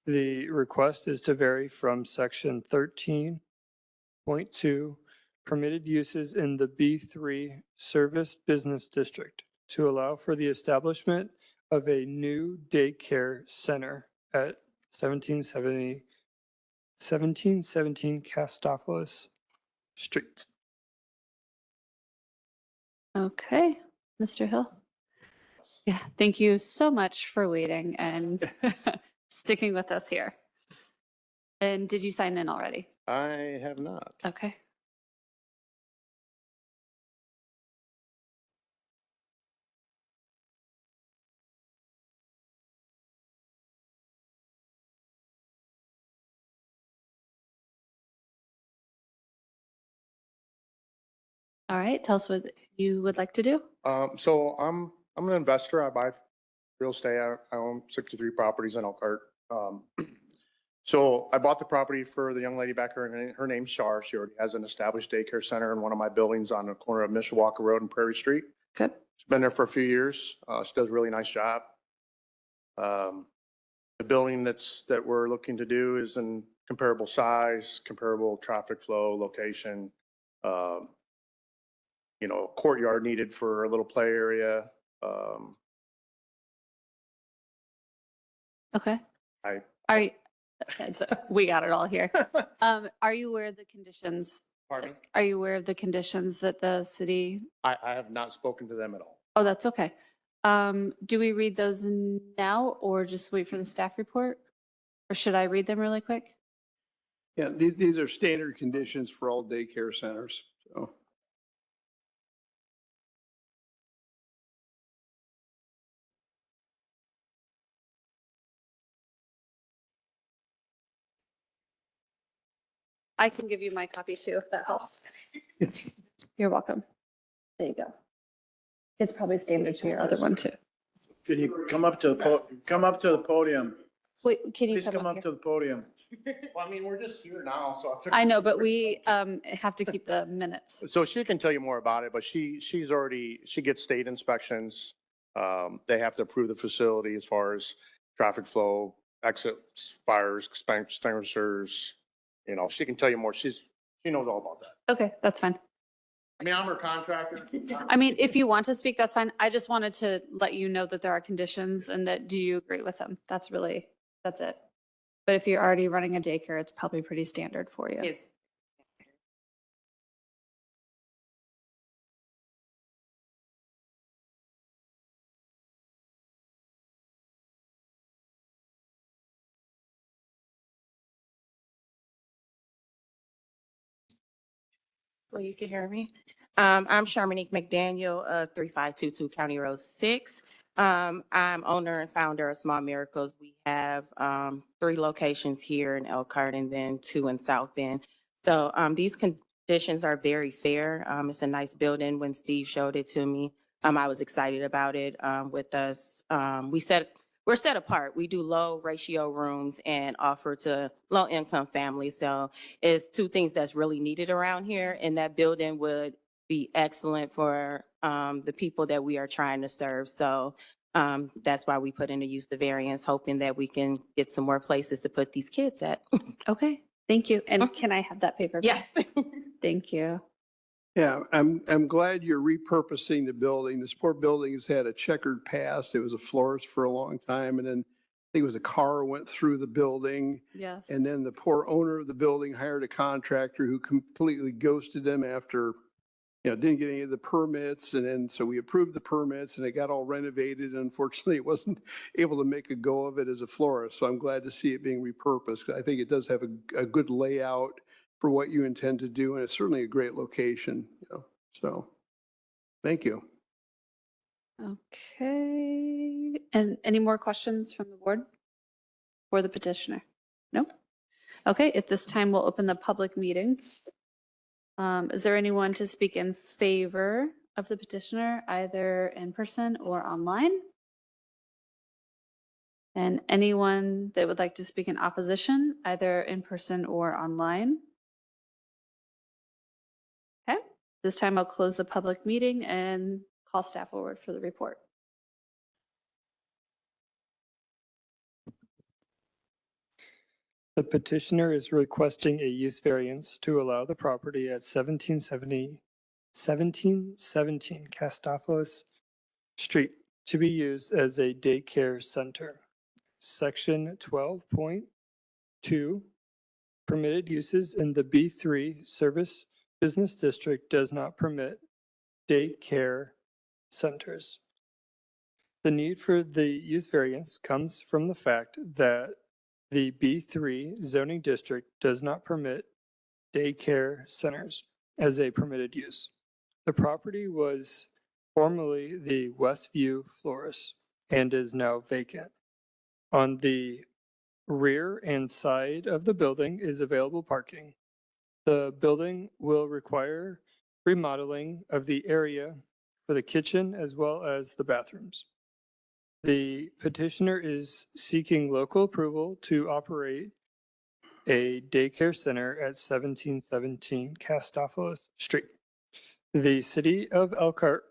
The request is to vary from section 13.2 permitted uses in the B3 Service Business District to allow for the establishment of a new daycare center at 1717 Cassopolis Street. Okay, Mr. Hill. Yeah, thank you so much for waiting and sticking with us here. And did you sign in already? I have not. Okay. All right, tell us what you would like to do. So I'm an investor. I buy real estate. I own 63 properties in Elkhart. So I bought the property for the young lady back here. Her name's Shar. She already has an established daycare center in one of my buildings on the corner of Mishawaka Road and Prairie Street. Good. She's been there for a few years. She does a really nice job. The building that we're looking to do is in comparable size, comparable traffic flow, location. Courtyard needed for a little play area. Okay. I We got it all here. Are you aware of the conditions? Pardon me? Are you aware of the conditions that the city? I have not spoken to them at all. Oh, that's okay. Do we read those now or just wait for the staff report? Or should I read them really quick? Yeah, these are standard conditions for all daycare centers. So. I can give you my copy too, if that helps. You're welcome. There you go. It's probably standard to your other one too. Can you come up to the podium? Wait, can you Please come up here? to the podium. Well, I mean, we're just here now, so I know, but we have to keep the minutes. So she can tell you more about it, but she gets state inspections. They have to approve the facility as far as traffic flow, exits, fires, extinguishers. She can tell you more. She knows all about that. Okay, that's fine. I mean, I'm her contractor. I mean, if you want to speak, that's fine. I just wanted to let you know that there are conditions and that do you agree with them? That's it. But if you're already running a daycare, it's probably pretty standard for you. Yes. Well, you can hear me. I'm Sharmonique McDaniel, 3522 County Road 6. I'm owner and founder of Small Miracles. We have 3 locations here in Elkhart and then 2 in South Bend. So these conditions conditions are very fair. It's a nice building. When Steve showed it to me, I was excited about it. With us, we're set apart. We do low ratio rooms and offer to low income families. So it's two things that's really needed around here, and that building would be excellent for the people that we are trying to serve. So that's why we put in the use the variance, hoping that we can get some more places to put these kids at. Okay, thank you. And can I have that paper? Yes. Thank you. Yeah, I'm glad you're repurposing the building. This poor building has had a checkered past. It was a florist for a long time, and then I think it was a car went through the building. Yes. And then the poor owner of the building hired a contractor who completely ghosted them after, didn't get any of the permits. And then, so we approved the permits and it got all renovated. Unfortunately, it wasn't able to make a go of it as a florist. So I'm glad to see it being repurposed. I think it does have a good layout for what you intend to do. And it's certainly a great location, so thank you. Okay. And any more questions from the board for the petitioner? No? Okay, at this time, we'll open the public meeting. Is there anyone to speak in favor of the petitioner, either in person or online? And anyone that would like to speak in opposition, either in person or online? Okay, this time I'll close the public meeting and call staff forward for the report. The petitioner is requesting a use variance to allow the property at 1717 Castophilus Street to be used as a daycare center. Section 12.2 permitted uses in the B3 Service Business District does not permit daycare centers. The need for the use variance comes from the fact that the B3 zoning district does not permit daycare centers as a permitted use. The property was formerly the Westview Florist and is now vacant. On the rear and side of the building is available parking. The building will require remodeling of the area for the kitchen as well as the bathrooms. The petitioner is seeking local approval to operate a daycare center at 1717 Castophilus Street. The city of Elkhart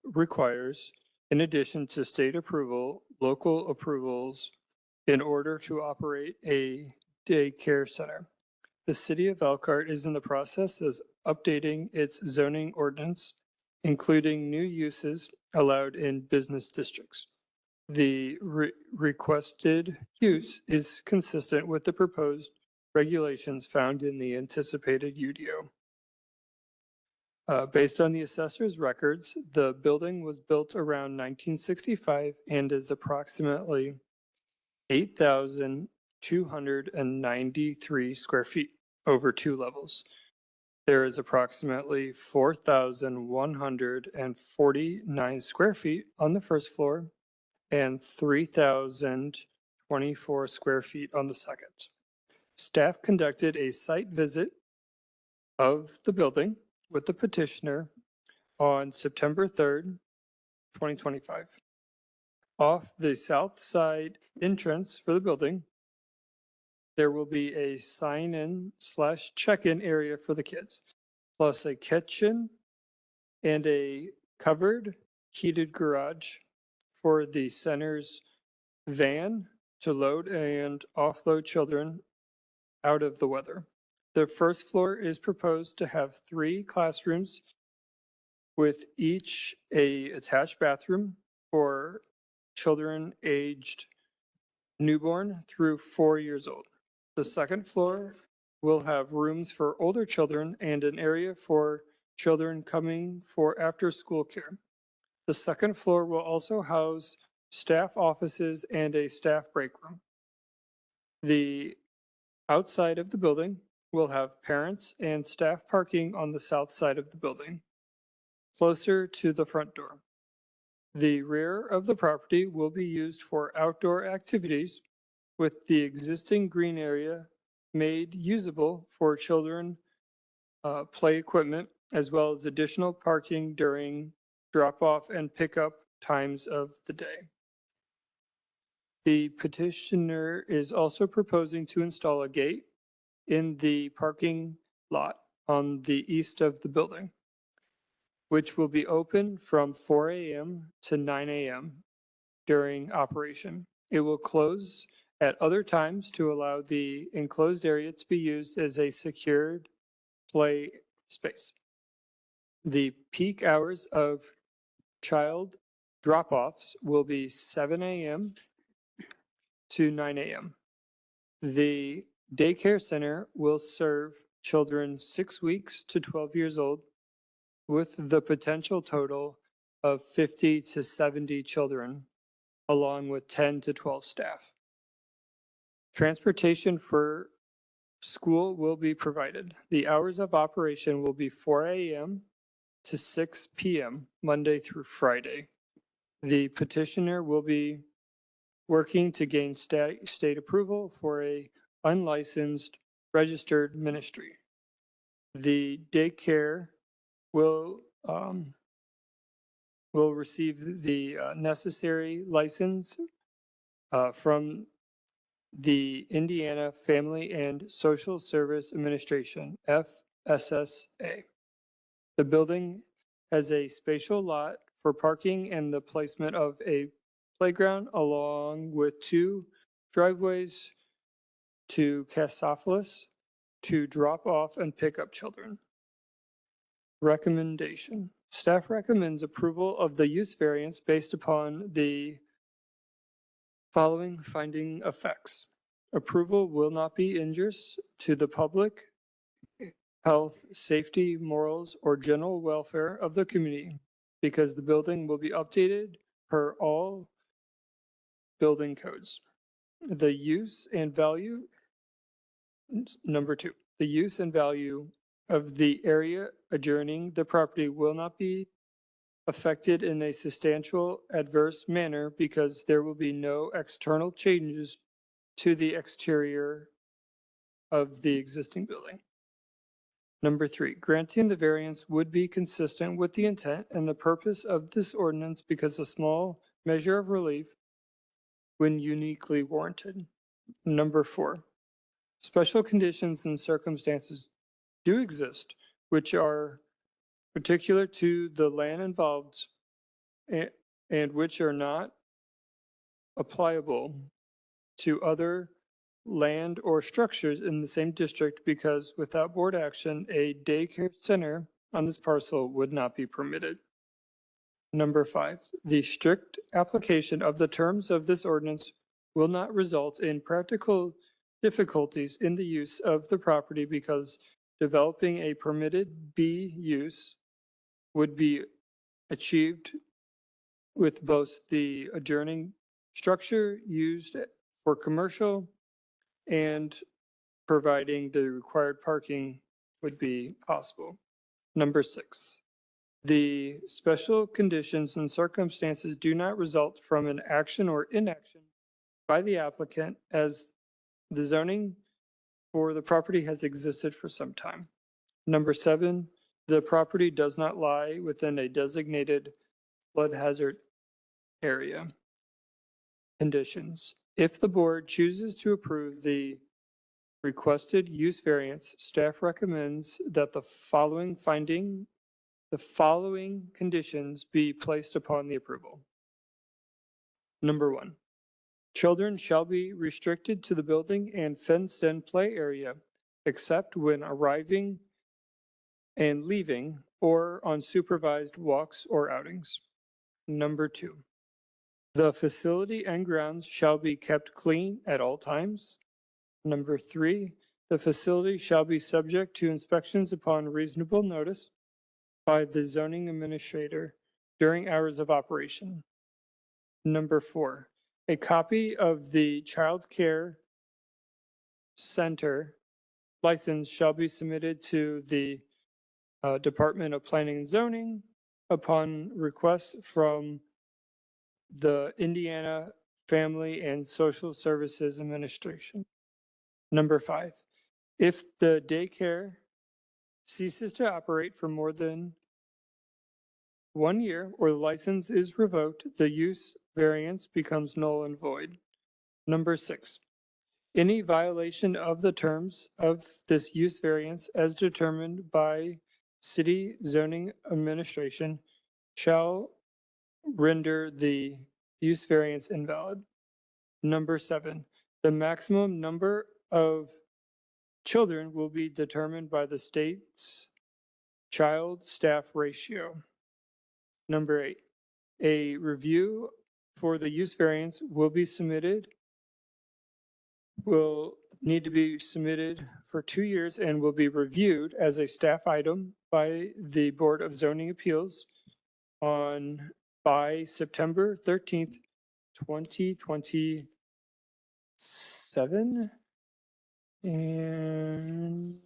requires, in addition to state approval, local approvals in order to operate a daycare center. The city of Elkhart is in the process of updating its zoning ordinance, including new uses allowed in business districts. The requested use is consistent with the proposed regulations found in the anticipated UDO. Based on the assessor's records, the building was built around 1965 and is approximately 8,293 square feet over 2 levels. There is approximately 4,149 square feet on the first floor and 3,024 square feet on the second. Staff conducted a site visit of the building with the petitioner on September 3rd, 2025. Off the south side entrance for the building, there will be a sign-in / check-in area for the kids, plus a kitchen and a covered heated garage for the center's van to load and offload children out of the weather. The first floor is proposed to have 3 classrooms with each a attached bathroom for children aged newborn through 4 years old. The second floor will have rooms for older children and an area for children coming for after-school care. The second floor will also house staff offices and a staff break room. The outside of the building will have parents and staff parking on the south side of the building, closer to the front door. The rear of the property will be used for outdoor activities with the existing green area made usable for children play equipment, as well as additional parking during drop-off and pickup times of the day. The petitioner is also proposing to install a gate in the parking lot on the east of the building, which will be open from 4 a.m. to 9 a.m. during operation. It will close at other times to allow the enclosed area to be used as a secured play space. The peak hours of child drop-offs will be 7 a.m. to 9 a.m. The daycare center will serve children 6 weeks to 12 years old with the potential total of 50 to 70 children, along with 10 to 12 staff. Transportation for school will be provided. The hours of operation will be 4 a.m. to 6 p.m. Monday through Friday. The petitioner will be working to gain state approval for a unlicensed registered ministry. The daycare will receive the necessary license from the Indiana Family and Social Service Administration, FSSA. The building has a spatial lot for parking and the placement of a playground along with 2 driveways to Cassopolis to drop off and pick up children. Recommendation. Staff recommends approval of the use variance based upon the following finding effects. Approval will not be injurious to the public health, safety, morals, or general welfare of the community because the building will be updated per all building codes. The use and value, number 2, the use and value of the area adjoining the property will not be affected in a substantial adverse manner because there will be no external changes to the exterior of the existing building. Number 3, granting the variance would be consistent with the intent and the purpose of this ordinance because a small measure of relief when uniquely warranted. Number 4, special conditions and circumstances do exist which are particular to the land involved and which are not applicable to other land or structures in the same district because without board action, a daycare center on this parcel would not be permitted. Number 5, the strict application of the terms of this ordinance will not result in practical difficulties in the use of the property because developing a permitted B use would be achieved with both the adjoining structure used for commercial and providing the required parking would be possible. Number 6, the special conditions and circumstances do not result from an action or inaction by the applicant as the zoning for the property has existed for some time. Number 7, the property does not lie within a designated flood hazard area. Conditions. If the board chooses to approve the requested use variance, staff recommends that the following conditions be placed upon the approval. Number 1, children shall be restricted to the building and fenced-in play area, except when arriving and leaving or on supervised walks or outings. Number 2, the facility and grounds shall be kept clean at all times. Number 3, the facility shall be subject to inspections upon reasonable notice by the zoning administrator during hours of operation. Number 4, a copy of the child care center license shall be submitted to the Department of Planning and Zoning upon request from the Indiana Family and Social Services Administration. Number 5, if the daycare ceases to operate for more than 1 year or the license is revoked, the use variance becomes null and void. Number 6, any violation of the terms of this use variance as determined by city zoning administration shall render the use variance invalid. Number 7, the maximum number of children will be determined by the state's child-staff ratio. Number 8, a review for the use variance will need to be submitted for 2 years and will be reviewed as a staff item by the Board of Zoning Appeals by September 13th, 2027. And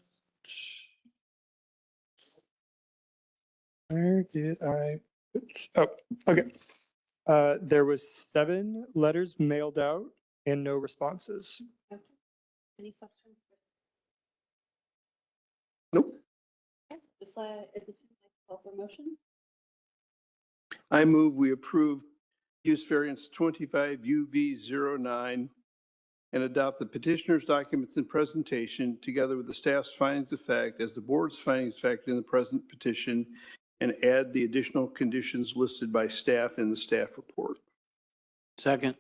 where did I, oh, okay. There was 7 letters mailed out and no responses. Okay. Any questions? Nope. Okay, this is like call for motion. I move we approve use variance 25 UV09 and adopt the petitioner's documents and presentation together with the staff's findings of fact as the board's findings of fact in the present petition and add the additional conditions listed by staff in the staff report. Second.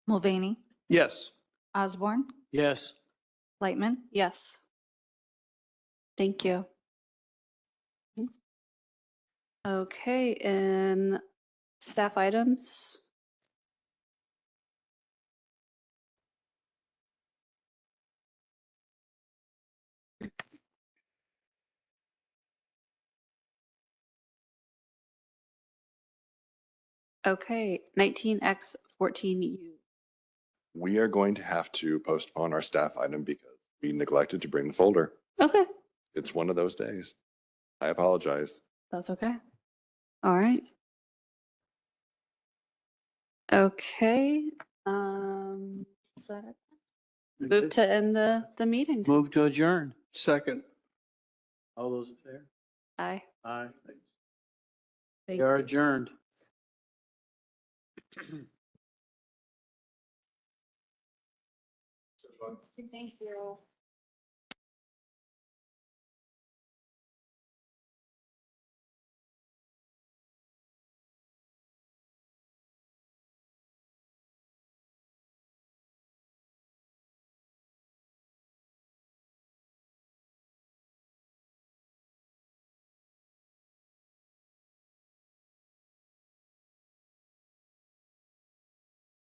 Mulvaney, Yes. Osborne, Yes. Lightman, Yes. Thank you. Okay, and staff items. Okay, 19X14U. We are going to have to postpone our staff item because we neglected to bring the folder. Okay, It's one of those days. I apologize. that's okay. All right. Okay, is that it? Move to end the meeting. Move to adjourn. Second. All those in favor? Aye. Aye. Thank We are you. adjourned. Thank you.